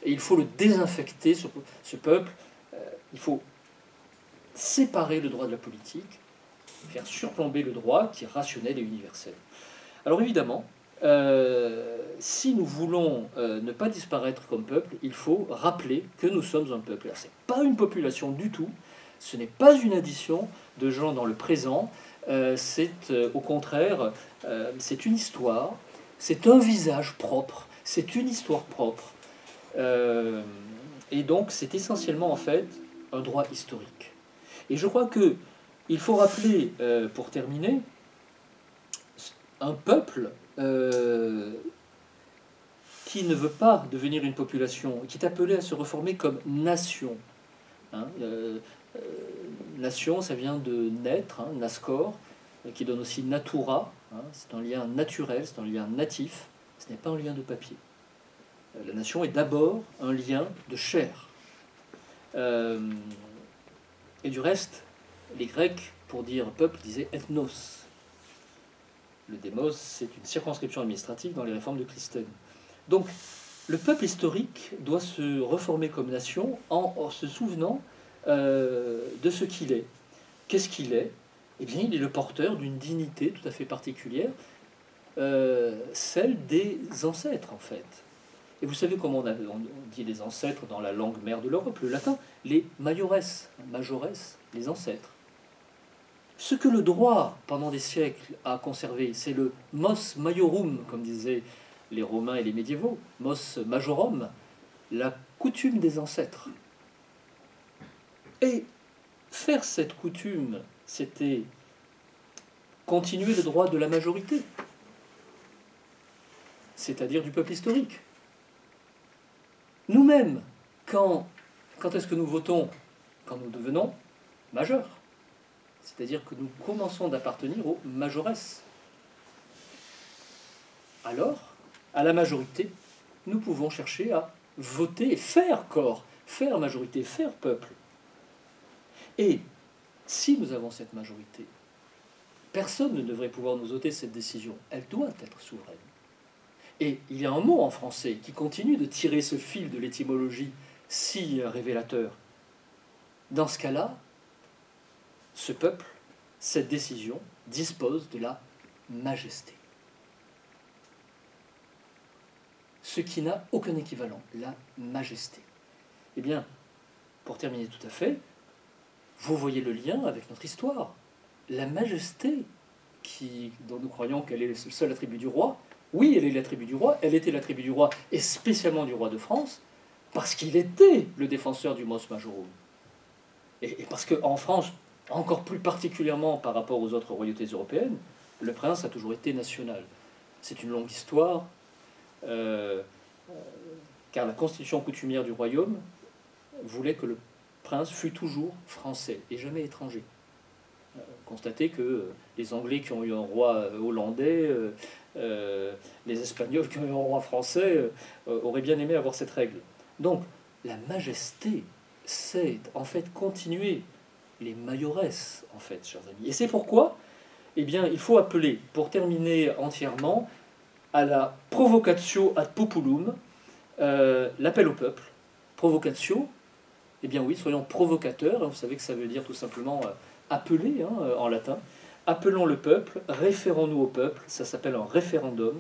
et il faut le désinfecter, ce peuple. Il faut séparer le droit de la politique, faire surplomber le droit qui est rationnel et universel. Alors évidemment, si nous voulons ne pas disparaître comme peuple, il faut rappeler que nous sommes un peuple. Ce n'est pas une population du tout, ce n'est pas une addition de gens dans le présent, c'est au contraire, c'est une histoire, c'est un visage propre, c'est une histoire propre. Et donc c'est essentiellement en fait un droit historique. Et je crois qu'il faut rappeler, pour terminer, un peuple qui ne veut pas devenir une population, qui est appelé à se reformer comme nation. Nation, ça vient de naître, naskor, qui donne aussi natura, c'est un lien naturel, c'est un lien natif, ce n'est pas un lien de papier. La nation est d'abord un lien de chair. Et du reste, les Grecs, pour dire peuple, disaient ethnos. Le démos, c'est une circonscription administrative dans les réformes de Clisthène. Donc, le peuple historique doit se reformer comme nation en se souvenant de ce qu'il est. Qu'est-ce qu'il est? Eh bien, il est le porteur d'une dignité tout à fait particulière, celle des ancêtres, en fait. Et vous savez comment on dit les ancêtres dans la langue mère de l'Europe, le latin? Les majores, les ancêtres. Ce que le droit, pendant des siècles, a conservé, c'est le mos maiorum, comme disaient les Romains et les médiévaux, mos majorum, la coutume des ancêtres. Et faire cette coutume, c'était continuer le droit de la majorité, c'est-à-dire du peuple historique. Nous-mêmes, quand est-ce que nous votons? Quand nous devenons majeurs. C'est-à-dire que nous commençons d'appartenir aux majores. Alors, à la majorité, nous pouvons chercher à voter et faire corps, faire majorité, faire peuple. Et si nous avons cette majorité, personne ne devrait pouvoir nous ôter cette décision. Elle doit être souveraine. Et il y a un mot en français qui continue de tirer ce fil de l'étymologie si révélateur. Dans ce cas-là, ce peuple, cette décision, dispose de la majesté. Ce qui n'a aucun équivalent, la majesté. Eh bien, pour terminer tout à fait, vous voyez le lien avec notre histoire. La majesté, dont nous croyons qu'elle est le seul attribut du roi, oui, elle est l'attribut du roi, elle était l'attribut du roi, et spécialement du roi de France, parce qu'il était le défenseur du mos majorum. Et parce qu'en France, encore plus particulièrement par rapport aux autres royautés européennes, le prince a toujours été national. C'est une longue histoire, car la constitution coutumière du royaume voulait que le prince fût toujours français et jamais étranger. Constatez que les Anglais qui ont eu un roi hollandais, les Espagnols qui ont eu un roi français, auraient bien aimé avoir cette règle. Donc, la majesté, c'est en fait continuer les majoresses, en fait, chers amis. Et c'est pourquoi, eh bien, il faut appeler, pour terminer entièrement, à la provocatio ad populum, l'appel au peuple. Provocatio, eh bien oui, soyons provocateurs. Vous savez que ça veut dire tout simplement appeler, hein, en latin. Appelons le peuple, référons-nous au peuple, ça s'appelle un référendum.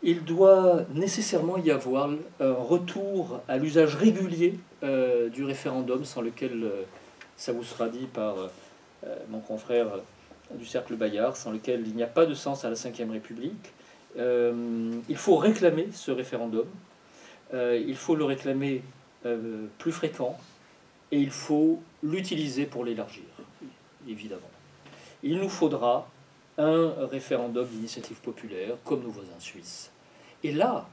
Il doit nécessairement y avoir un retour à l'usage régulier du référendum, sans lequel, ça vous sera dit par mon confrère du Cercle Bayard, sans lequel il n'y a pas de sens à la Ve République. Il faut réclamer ce référendum, il faut le réclamer plus fréquent, et il faut l'utiliser pour l'élargir, évidemment. Il nous faudra un référendum d'initiative populaire, comme nos voisins suisses. Et là,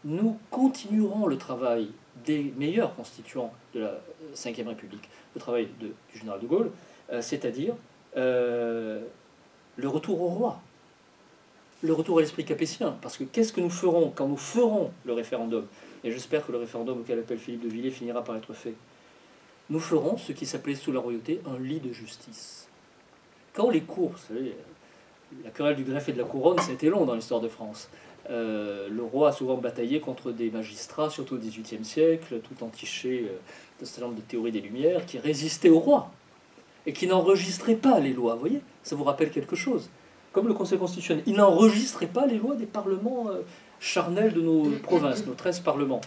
nous continuerons le travail des meilleurs constituants de la Ve République, le travail du général de Gaulle, c'est-à-dire le retour au roi, le retour à l'esprit capétien. Parce que qu'est-ce que nous ferons quand nous ferons le référendum? Et j'espère que le référendum auquel appelle Philippe de Villiers finira par être fait. Nous ferons ce qui s'appelait sous la royauté un lit de justice. Quand les cours, vous savez, la querelle du greffe et de la couronne, ça a été long dans l'histoire de France. Le roi a souvent bataillé contre des magistrats, surtout au XVIIIe siècle, tout entichés d'un certain nombre de théories des Lumières, qui résistaient au roi et qui n'enregistraient pas les lois. Vous voyez, ça vous rappelle quelque chose. Comme le Conseil constitutionnel, il n'enregistrait pas les lois des parlements charnels de nos provinces, nos 13 parlements.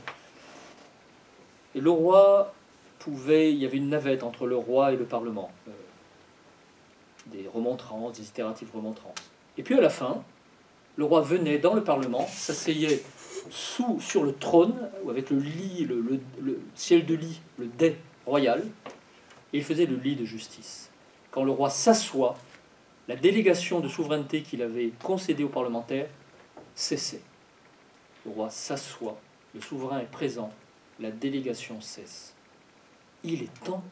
Et le roi pouvait, il y avait une navette entre le roi et le parlement, des remontrances, des itératives remontrances. Et puis à la fin, le roi venait dans le parlement, s'asseyait sur le trône, avec le lit, le ciel de lit, le dais royal, et il faisait le lit de justice. Quand le roi s'assoit, la délégation de souveraineté qu'il avait concédée aux parlementaires cessait. Le roi s'assoit, le souverain est présent, la délégation cesse. Il est temps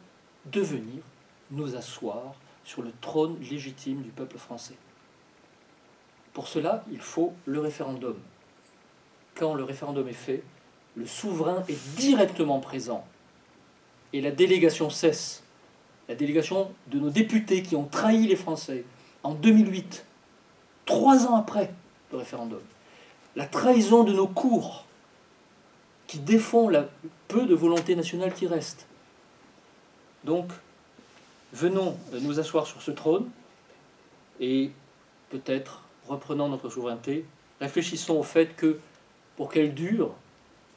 de venir nous asseoir sur le trône légitime du peuple français. Pour cela, il faut le référendum. Quand le référendum est fait, le souverain est directement présent et la délégation cesse. La délégation de nos députés qui ont trahi les Français en 2008, 3 ans après le référendum. La trahison de nos cours qui défend le peu de volonté nationale qui reste. Donc, venons nous asseoir sur ce trône et peut-être, reprenant notre souveraineté, réfléchissons au fait que, pour qu'elle dure,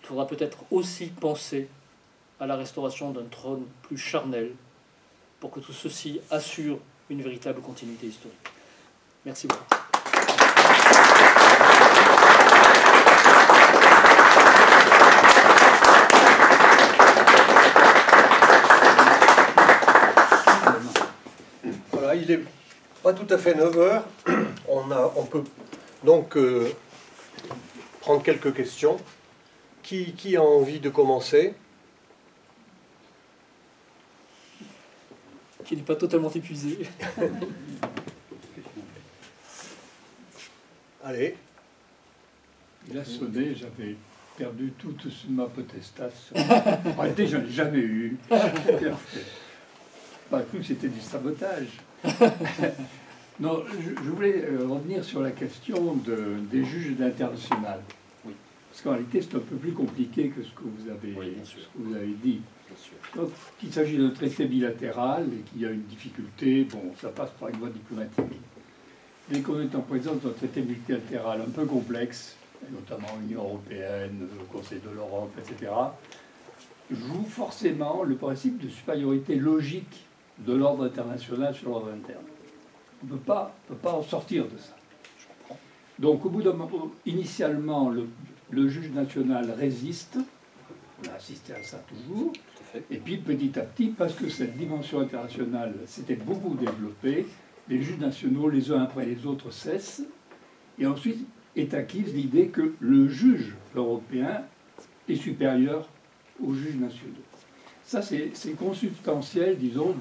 il faudra peut-être aussi penser à la restauration d'un trône plus charnel, pour que tout ceci assure une véritable continuité historique. Merci beaucoup. Voilà, il n'est pas tout à fait 9 heures. On peut donc prendre quelques questions. Qui a envie de commencer? Qui n'est pas totalement épuisé. Allez. Il a sonné, j'avais perdu toute ma potestas. En réalité, je n'en ai jamais eu. Pas cru que c'était du sabotage. Non, je voulais revenir sur la question des juges d'international. Oui. Parce qu'en réalité, c'est un peu plus compliqué que ce que vous avez dit. Donc, qu'il s'agit d'un traité bilatéral et qu'il y a une difficulté, bon, ça passe par une voie diplomatique. Dès qu'on est en présence d'un traité multilatéral un peu complexe, notamment l'Union européenne, le Conseil de l'Europe, etc., joue forcément le principe de supériorité logique de l'ordre international sur l'ordre interne. On ne peut pas en sortir de ça. Donc, au bout d'un moment, initialement, le juge national résiste. On a assisté à ça toujours. Et puis, petit à petit, parce que cette dimension internationale s'était beaucoup développée, les juges nationaux, les uns après les autres, cessent. Et ensuite est acquise l'idée que le juge européen est supérieur aux juges nationaux. Ça, c'est consubstantiel, disons,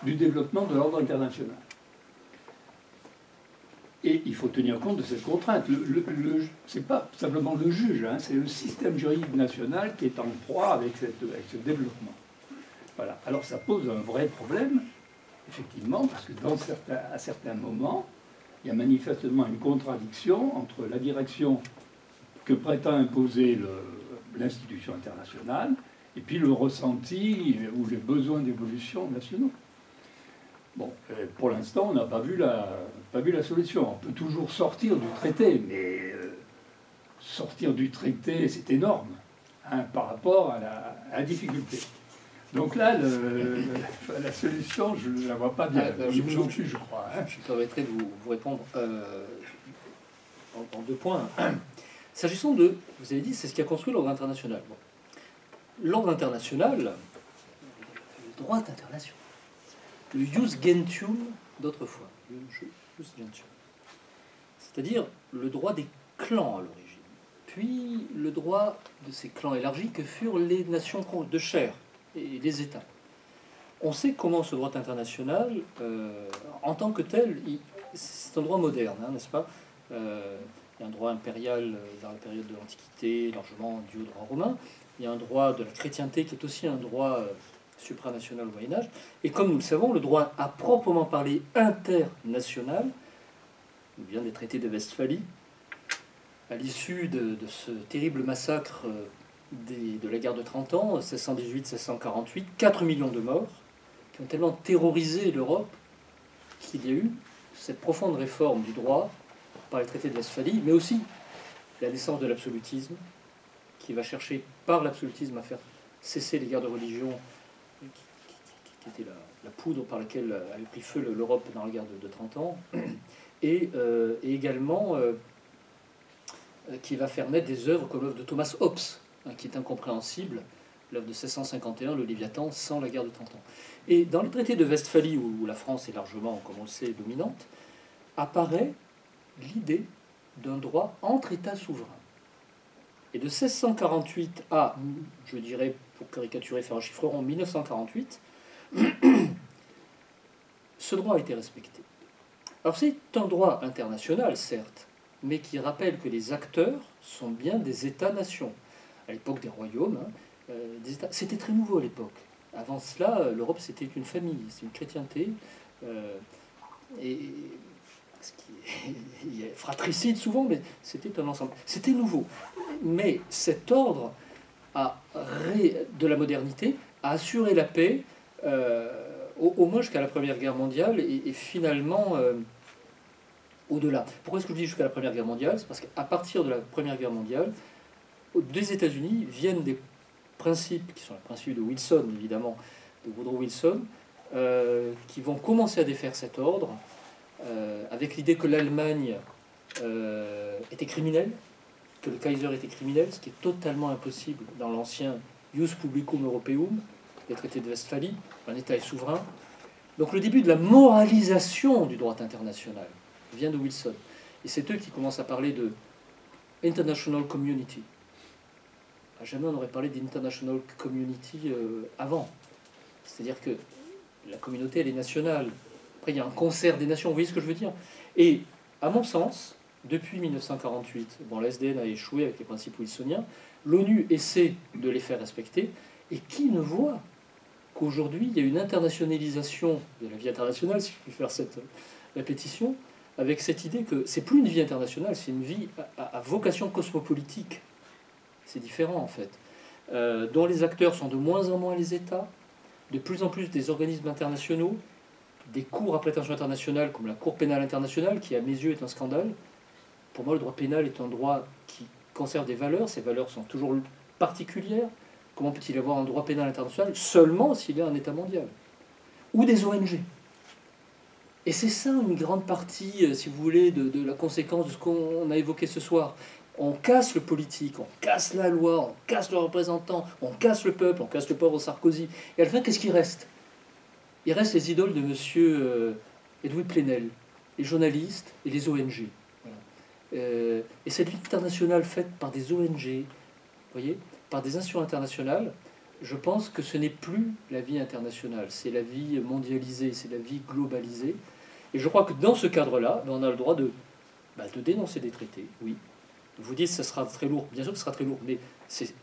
du développement de l'ordre international. Et il faut tenir compte de cette contrainte. Ce n'est pas simplement le juge, hein, c'est le système juridique national qui est en proie avec ce développement. Voilà. Alors ça pose un vrai problème, effectivement, parce que à certains moments, il y a manifestement une contradiction entre la direction que prétend imposer l'institution internationale et puis le ressenti ou les besoins d'évolution nationaux. Bon, pour l'instant, on n'a pas vu la solution. On peut toujours sortir du traité, mais sortir du traité, c'est énorme hein, par rapport à la difficulté. Donc là, la solution, je ne la vois pas bien. Je crois. Hein. Je me permettrai de vous répondre en 2 points. S'agissant de, vous avez dit, c'est ce qui a construit l'ordre international. Bon. L'ordre international, le droit international, le jus gentium d'autrefois, c'est-à-dire le droit des clans à l'origine, puis le droit de ces clans élargis que furent les nations de chair et les États. On sait comment ce droit international, en tant que tel, c'est un droit moderne, hein, n'est-ce pas ? Il y a un droit impérial dans la période de l'Antiquité, largement dû au droit romain. Il y a un droit de la chrétienté qui est aussi un droit supranational au Moyen-Âge. Et comme nous le savons, le droit à proprement parler international vient des traités de Westphalie, à l'issue de ce terrible massacre de la guerre de 30 ans, 1618-1648, 4 millions de morts, qui ont tellement terrorisé l'Europe qu'il y a eu cette profonde réforme du droit par les traités de Westphalie, mais aussi la naissance de l'absolutisme, qui va chercher par l'absolutisme à faire cesser les guerres de religion, qui était la poudre par laquelle avait pris feu l'Europe dans la guerre de 30 ans, et également qui va faire naître des œuvres comme l'œuvre de Thomas Hobbes, hein, qui est incompréhensible, l'œuvre de 1651, le Léviathan, sans la guerre de 30 ans. Et dans le traité de Westphalie, où la France est largement, comme on le sait, dominante, apparaît l'idée d'un droit entre États souverains. Et de 1648 à, je dirais, pour caricaturer, faire un chiffre rond, 1948, ce droit a été respecté. Alors c'est un droit international, certes, mais qui rappelle que les acteurs sont bien des États-nations. À l'époque des royaumes, hein, c'était très nouveau à l'époque. Avant cela, l'Europe, c'était une famille, c'est une chrétienté, et ce qui est fratricide souvent, mais c'était un ensemble. C'était nouveau. Mais cet ordre de la modernité a assuré la paix, au moins jusqu'à la Première Guerre mondiale, et finalement au-delà. Pourquoi est-ce que je dis jusqu'à la Première Guerre mondiale ? C'est parce qu'à partir de la Première Guerre mondiale, des États-Unis viennent des principes, qui sont les principes de Wilson, évidemment, de Woodrow Wilson, qui vont commencer à défaire cet ordre, avec l'idée que l'Allemagne était criminelle, que le Kaiser était criminel, ce qui est totalement impossible dans l'ancien Ius Publicum Europeum, les traités de Westphalie, un État est souverain. Donc le début de la moralisation du droit international vient de Wilson. Et c'est eux qui commencent à parler de International Community. Jamais on n'aurait parlé d'International Community avant. C'est-à-dire que la communauté, elle est nationale. Après, il y a un concert des nations, vous voyez ce que je veux dire ? Et, à mon sens, depuis 1948, bon, la SDN a échoué avec les principes wilsoniens, l'ONU essaie de les faire respecter, et qui ne voit qu'aujourd'hui, il y a une internationalisation de la vie internationale, si je puis faire cette répétition, avec cette idée que c'est plus une vie internationale, c'est une vie à vocation cosmopolitique. C'est différent, en fait. Dont les acteurs sont de moins en moins les États, de plus en plus des organismes internationaux, des cours à prétention internationale, comme la Cour pénale internationale, qui, à mes yeux, est un scandale. Pour moi, le droit pénal est un droit qui conserve des valeurs. Ces valeurs sont toujours particulières. Comment peut-il y avoir un droit pénal international seulement s'il y a un État mondial? Ou des ONG. Et c'est ça une grande partie, si vous voulez, de la conséquence de ce qu'on a évoqué ce soir. On casse le politique, on casse la loi, on casse le représentant, on casse le peuple, on casse le pauvre Sarkozy. Et à la fin, qu'est-ce qui reste? Il reste les idoles de M. Edoui Plenel, les journalistes et les ONG. Voilà. Et cette vie internationale faite par des ONG, voyez, par des institutions internationales, je pense que ce n'est plus la vie internationale, c'est la vie mondialisée, c'est la vie globalisée. Et je crois que dans ce cadre-là, on a le droit de dénoncer des traités, oui. Vous dites que ce sera très lourd, bien sûr que ce sera très lourd, mais si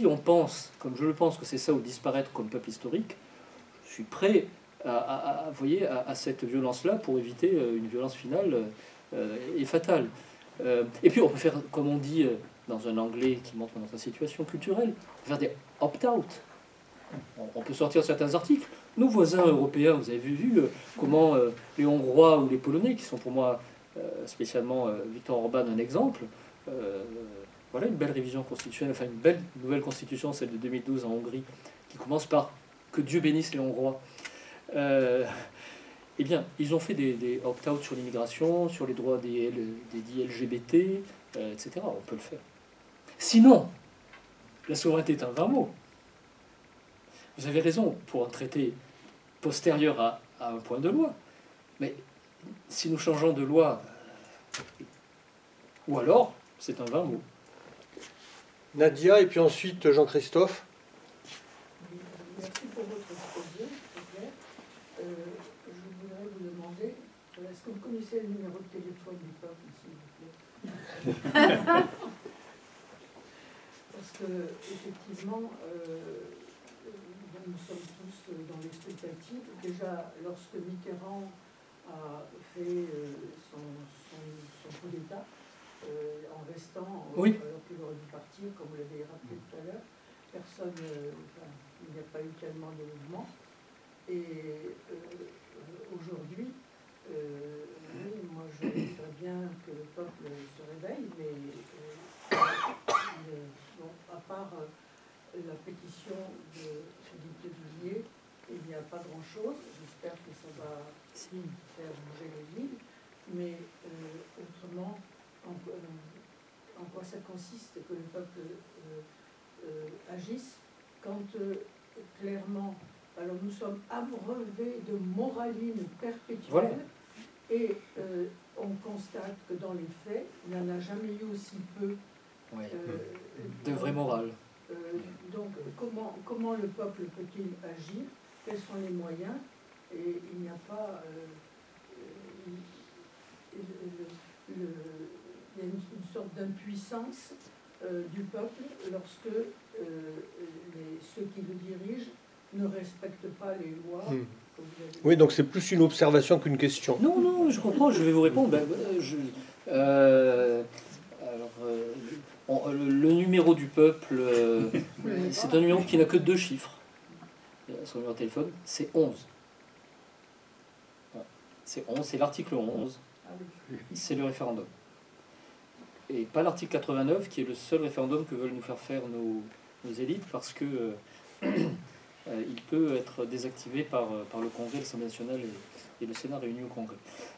on pense, comme je le pense, que c'est ça ou disparaître comme peuple historique, je suis prêt à cette violence-là pour éviter une violence finale et fatale. Et puis on peut faire, comme on dit dans un anglais qui montre notre situation culturelle, faire des opt-out. On peut sortir certains articles. Nos voisins européens, vous avez vu comment les Hongrois ou les Polonais, qui sont pour moi spécialement Viktor Orban un exemple, voilà une belle révision constitutionnelle, enfin une belle nouvelle constitution, celle de 2012 en Hongrie, qui commence par « que Dieu bénisse les Hongrois ». Eh bien, ils ont fait des opt-out sur l'immigration, sur les droits des dits LGBT, etc. On peut le faire. Sinon, la souveraineté est un vain mot. Vous avez raison, pour un traité postérieur à un point de loi. Mais si nous changeons de loi, ou alors, c'est un vain mot. Nadia, et puis ensuite Jean-Christophe. Merci pour votre exposé, c'est clair. Je voudrais vous demander, est-ce que vous connaissez le numéro de téléphone du peuple, s'il vous plaît? Parce que, effectivement, nous sommes tous dans l'expectative. Déjà, lorsque Mitterrand a fait son coup d'État, en restant, oui, alors qu'il aurait dû partir, comme vous l'avez rappelé tout à l'heure, personne, il n'y a pas eu tellement de mouvement. Et aujourd'hui, oui, moi je voudrais bien que le peuple se réveille, mais bon, à part la pétition de Philippe de Villiers, il n'y a pas grand-chose. J'espère que ça va faire bouger les villes, mais autrement, en quoi ça consiste que le peuple agisse quand clairement, alors nous sommes abreuvés de moraline perpétuelle, voilà. Et on constate que dans les faits, il n'y en a jamais eu aussi peu de vraie morale. Donc comment le peuple peut-il agir? Quels sont les moyens? Et il n'y a pas... il y a une sorte d'impuissance du peuple lorsque ceux qui le dirigent ne respectent pas les lois. Oui, donc c'est plus une observation qu'une question. Non, non, je comprends, je vais vous répondre. Le numéro du peuple, c'est un numéro qui n'a que 2 chiffres. Son numéro de téléphone, c'est 11. C'est 11, c'est l'article 11. C'est le référendum. Et pas l'article 89, qui est le seul référendum que veulent nous faire nos élites, parce que il peut être désactivé par le Congrès, l'Assemblée nationale et le Sénat réunis au Congrès.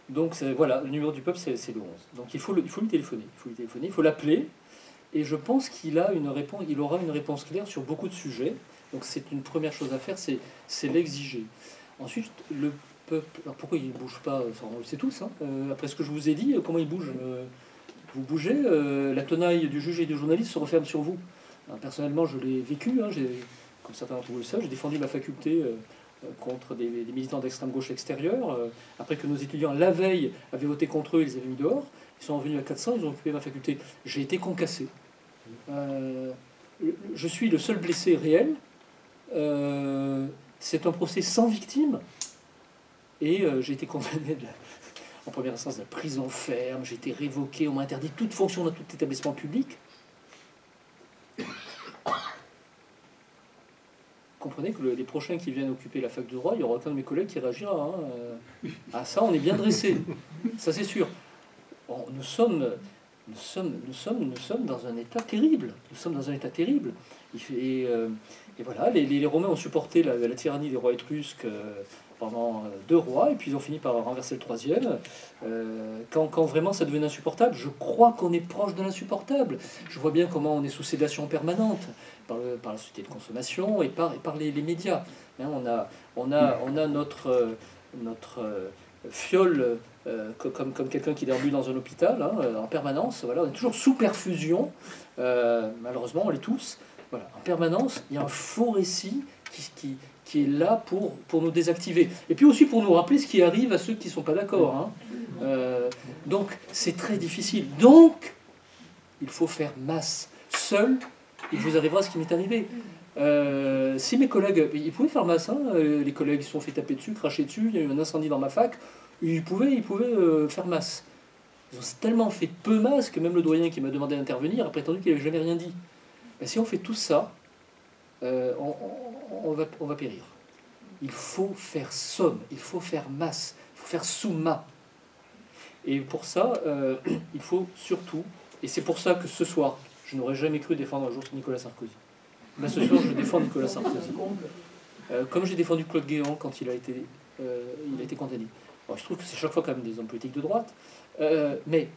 Donc voilà, le numéro du peuple, c'est le 11. Donc il faut lui téléphoner, il faut l'appeler, et je pense il aura une réponse claire sur beaucoup de sujets. Donc c'est une première chose à faire, c'est l'exiger. Ensuite, le peuple, alors pourquoi il ne bouge pas? Enfin, on le sait tous, hein. Après ce que je vous ai dit, comment il bouge? Vous bougez, la tenaille du juge et du journaliste se referme sur vous. Alors, personnellement, je l'ai vécu, hein, comme certains d'entre vous le savent, j'ai défendu ma faculté contre des militants d'extrême gauche extérieure. Après que nos étudiants, la veille, avaient voté contre eux, ils les avaient mis dehors. Ils sont revenus à 400, ils ont occupé ma faculté. J'ai été concassé. Je suis le seul blessé réel. C'est un procès sans victime. Et j'ai été condamné en première instance de la prison ferme. J'ai été révoqué, on m'a interdit toute fonction dans tout établissement public. Comprenez que les prochains qui viennent occuper la fac de droit, il y aura aucun de mes collègues qui réagira. À ça, on est bien dressé. Ça, c'est sûr. Bon, nous sommes... nous sommes dans un état terrible. Nous sommes dans un état terrible. Et voilà, les Romains ont supporté la tyrannie des rois étrusques pendant 2 rois, et puis ils ont fini par renverser le 3e. Quand vraiment ça devenait insupportable, je crois qu'on est proche de l'insupportable. Je vois bien comment on est sous sédation permanente par la société de consommation et par les médias. Hein, on a notre fiole comme quelqu'un qui déambule dans un hôpital, hein, en permanence. Voilà, on est toujours sous perfusion. Malheureusement, on l'est tous. Voilà, en permanence, il y a un faux récit qui est là pour nous désactiver. Et puis aussi pour nous rappeler ce qui arrive à ceux qui ne sont pas d'accord. Hein. Donc, c'est très difficile. Donc, il faut faire masse. Seul, il vous arrivera ce qui m'est arrivé. Si mes collègues, ils pouvaient faire masse, hein, les collègues se sont fait taper dessus, cracher dessus, il y a eu un incendie dans ma fac, ils pouvaient faire masse. Ils ont tellement fait peu masse que même le doyen qui m'a demandé d'intervenir a prétendu qu'il n'avait jamais rien dit. Mais si on fait tout ça, on va périr. Il faut faire somme, il faut faire masse, il faut faire summa. Et pour ça, il faut surtout, et c'est pour ça que ce soir, je n'aurais jamais cru défendre un jour Nicolas Sarkozy. Là, ce soir, je défends Nicolas Sarkozy. Comme j'ai défendu Claude Guéant quand il a été condamné. Alors, je trouve que c'est chaque fois quand même des hommes politiques de droite. Mais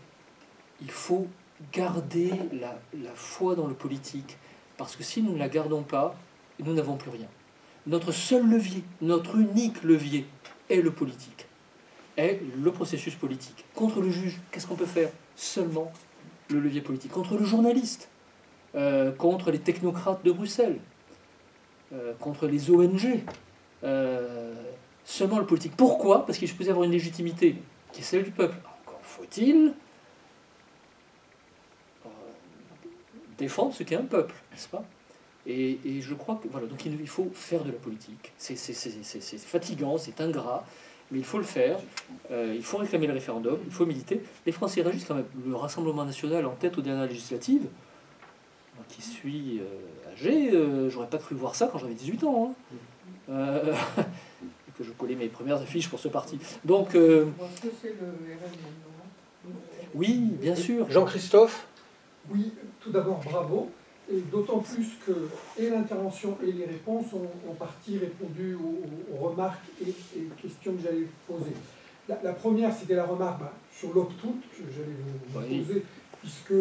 il faut garder la foi dans le politique. Parce que si nous ne la gardons pas, nous n'avons plus rien. Notre seul levier, notre unique levier est le politique. Est le processus politique. Contre le juge, qu'est-ce qu'on peut faire? Seulement le levier politique. Contre le journaliste, contre les technocrates de Bruxelles, contre les ONG, seulement le politique. Pourquoi? Parce qu'il est supposé avoir une légitimité qui est celle du peuple. Encore faut-il défendre ce qu'est un peuple, n'est-ce pas? Et je crois que voilà, donc il faut faire de la politique. C'est fatigant, c'est ingrat, mais il faut le faire. Il faut réclamer le référendum, il faut militer. Les Français réagissent quand même. Le Rassemblement national en tête aux dernières législatives, moi qui suis âgé, j'aurais pas cru voir ça quand j'avais 18 ans. Hein. Et que je collais mes premières affiches pour ce parti. Donc, Est-ce que c'est le RN maintenant? oui, bien sûr. Jean-Christophe? Oui, tout d'abord bravo, et d'autant plus que et l'intervention et les réponses ont partie répondu aux remarques et questions que j'allais poser. La première, c'était la remarque sur l'opt-out que j'allais vous poser, puisque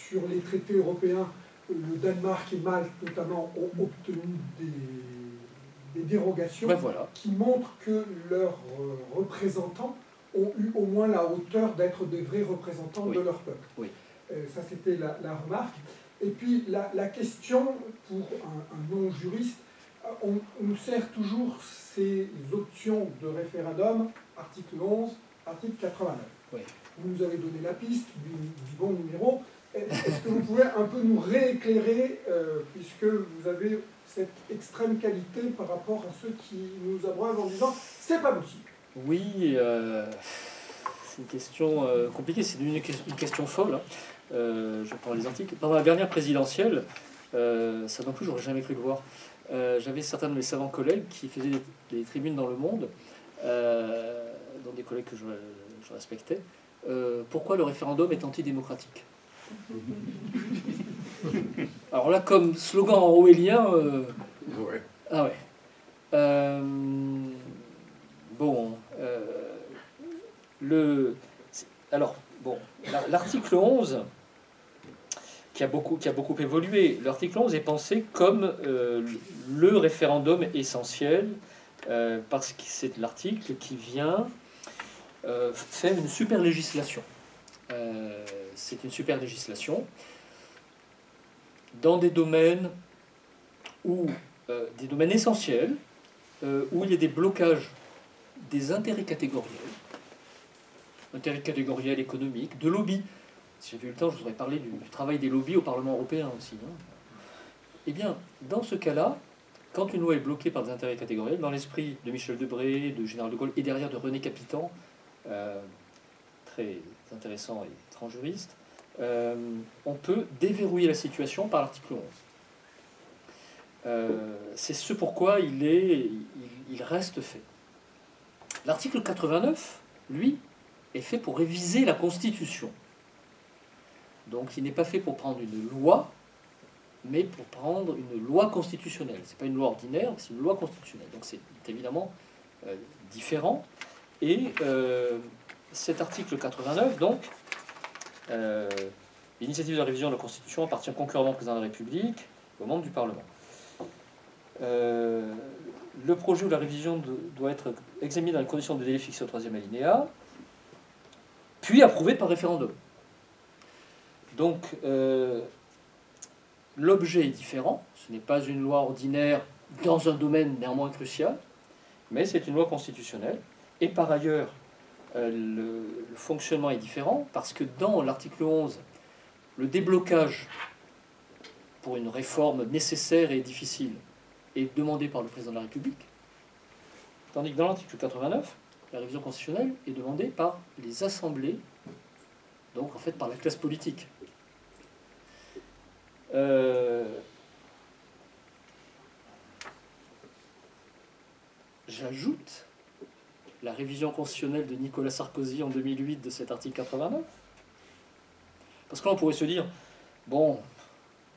sur les traités européens, le Danemark et Malte notamment ont obtenu des dérogations qui montrent que leurs représentants ont eu au moins la hauteur d'être des vrais représentants de leur peuple. Oui. Ça, c'était la remarque. Et puis, la question, pour un non-juriste, on nous sert toujours ces options de référendum, article 11, article 89. Oui. Vous nous avez donné la piste du bon numéro. Est-ce que vous pouvez un peu nous rééclairer, puisque vous avez cette extrême qualité par rapport à ceux qui nous abreuvent en disant « c'est pas possible ». Oui, c'est une question compliquée, c'est une question folle. Hein. Je prends les articles. Pendant la dernière présidentielle, ça non plus, j'aurais jamais cru le voir. J'avais certains de mes savants collègues qui faisaient des tribunes dans le monde, dont des collègues que je respectais. Pourquoi le référendum est antidémocratique? Alors là, comme slogan orwellien, Ouais. Ah ouais. Bon. Alors, bon, l'article 11, qui a beaucoup évolué, l'article 11 est pensé comme le référendum essentiel, parce que c'est l'article qui vient faire une super législation. C'est une super législation dans des domaines des domaines essentiels, où il y a des blocages des intérêts catégoriels économiques, de lobbies. Si j'avais eu le temps, je vous aurais parlé du travail des lobbies au Parlement européen aussi. Hein. Eh bien, dans ce cas-là, quand une loi est bloquée par des intérêts catégoriels, dans l'esprit de Michel Debré, de Général de Gaulle et derrière de René Capitan, très intéressant et grand juriste, on peut déverrouiller la situation par l'article 11. C'est ce pourquoi il reste fait. L'article 89, lui, est fait pour réviser la Constitution. Donc il n'est pas fait pour prendre une loi, mais pour prendre une loi constitutionnelle. Ce n'est pas une loi ordinaire, c'est une loi constitutionnelle. Donc c'est évidemment différent. Et cet article 89, donc, l'initiative de la révision de la Constitution appartient concurremment au président de la République et aux membres du Parlement. Le projet ou la révision doit être examiné dans les conditions de délai fixées au 3e alinéa, puis approuvé par référendum. Donc, l'objet est différent. Ce n'est pas une loi ordinaire dans un domaine néanmoins crucial, mais c'est une loi constitutionnelle. Et par ailleurs, le fonctionnement est différent, parce que dans l'article 11, le déblocage pour une réforme nécessaire et difficile est demandé par le président de la République, tandis que dans l'article 89, la révision constitutionnelle est demandée par les assemblées, donc en fait par la classe politique. J'ajoute la révision constitutionnelle de Nicolas Sarkozy en 2008 de cet article 89. Parce que là, on pourrait se dire, bon,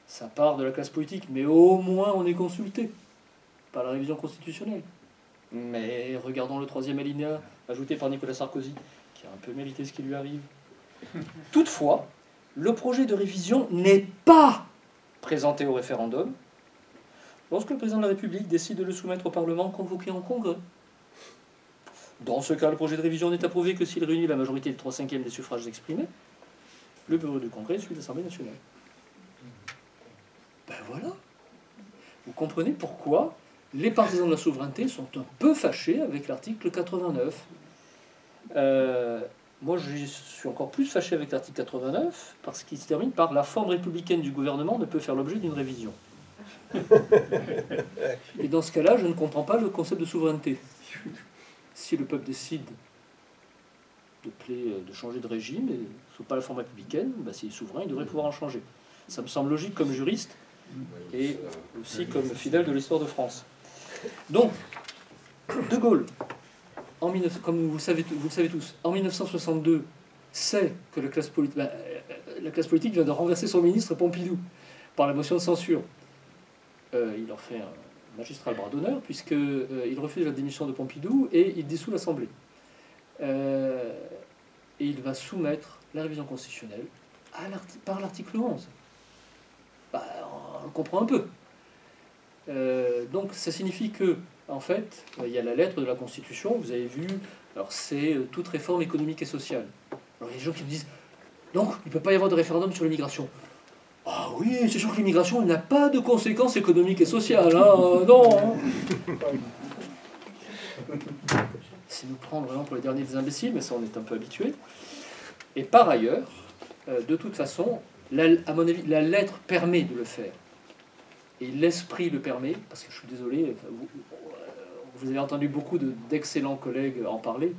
ça part de la classe politique, mais au moins on est consulté par la révision constitutionnelle. Mais regardons le 3e alinéa ajouté par Nicolas Sarkozy, qui a un peu mérité ce qui lui arrive. Toutefois, le projet de révision n'est pas présenté au référendum lorsque le président de la République décide de le soumettre au Parlement convoqué en congrès. Dans ce cas, le projet de révision n'est approuvé que s'il réunit la majorité des 3/5 des suffrages exprimés. Le bureau du Congrès suit l'Assemblée nationale. Ben voilà. Vous comprenez pourquoi les partisans de la souveraineté sont un peu fâchés avec l'article 89. Moi, je suis encore plus fâché avec l'article 89 parce qu'il se termine par « la forme républicaine du gouvernement ne peut faire l'objet d'une révision ». Et dans ce cas-là, je ne comprends pas le concept de souveraineté. Si le peuple décide de changer de régime, et ce n'est pas la forme républicaine, ben s'il est souverain, il devrait pouvoir en changer. Ça me semble logique comme juriste et aussi comme fidèle de l'histoire de France. Donc, De Gaulle, comme vous le savez tous, en 1962, sait que la classe politique vient de renverser son ministre Pompidou par la motion de censure. Il leur fait un magistral bras d'honneur, puisqu'il refuse la démission de Pompidou et il dissout l'Assemblée. Et il va soumettre la révision constitutionnelle par l'article 11. Bah, on le comprend un peu. Donc ça signifie que, en fait, il y a la lettre de la Constitution, vous avez vu, alors c'est toute réforme économique et sociale. Alors il y a des gens qui me disent, donc il ne peut pas y avoir de référendum sur l'immigration. Ah oui, c'est sûr que l'immigration n'a pas de conséquences économiques et sociales, hein, non hein. C'est nous prendre vraiment pour les derniers des imbéciles, mais ça on est un peu habitué. Et par ailleurs, de toute façon, à mon avis, la lettre permet de le faire. Et l'esprit le permet, parce que je suis désolé, vous avez entendu beaucoup d'excellents collègues en parler,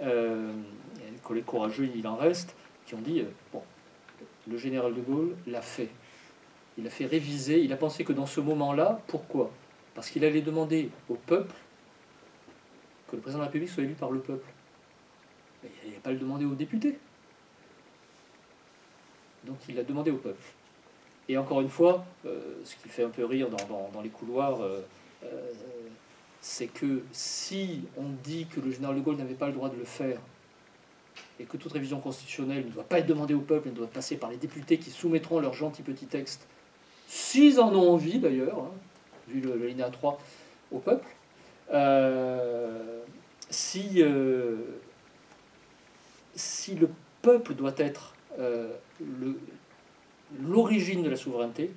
des collègues courageux, il en reste, qui ont dit, bon, le général de Gaulle l'a fait. Il a fait réviser, il a pensé que dans ce moment-là, pourquoi? Parce qu'il allait demander au peuple que le président de la République soit élu par le peuple. Mais il n'allait pas le demander aux députés. Donc il l'a demandé au peuple. Et encore une fois, ce qui fait un peu rire dans les couloirs, c'est que si on dit que le général de Gaulle n'avait pas le droit de le faire, et que toute révision constitutionnelle ne doit pas être demandée au peuple, elle doit passer par les députés qui soumettront leurs gentils petits textes, s'ils en ont envie d'ailleurs, hein, vu le linéa 3, au peuple, si le peuple doit être l'origine de la souveraineté,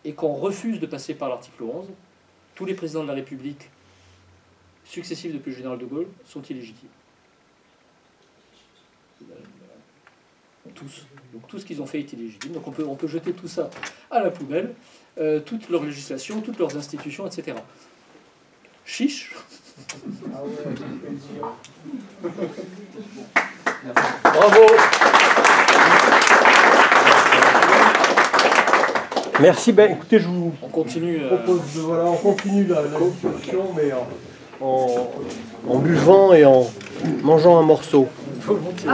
et qu'on refuse de passer par l'article 11, tous les présidents de la République successifs depuis le général de Gaulle sont illégitimes. Tous. Donc tout ce qu'ils ont fait est illégitime. Donc on peut jeter tout ça à la poubelle, toute leur législation, toutes leurs institutions, etc. Chiche. Bravo. Merci. Ben, écoutez, je vous propose on continue la discussion, mais en buvant et en mangeant un morceau. Volontiers.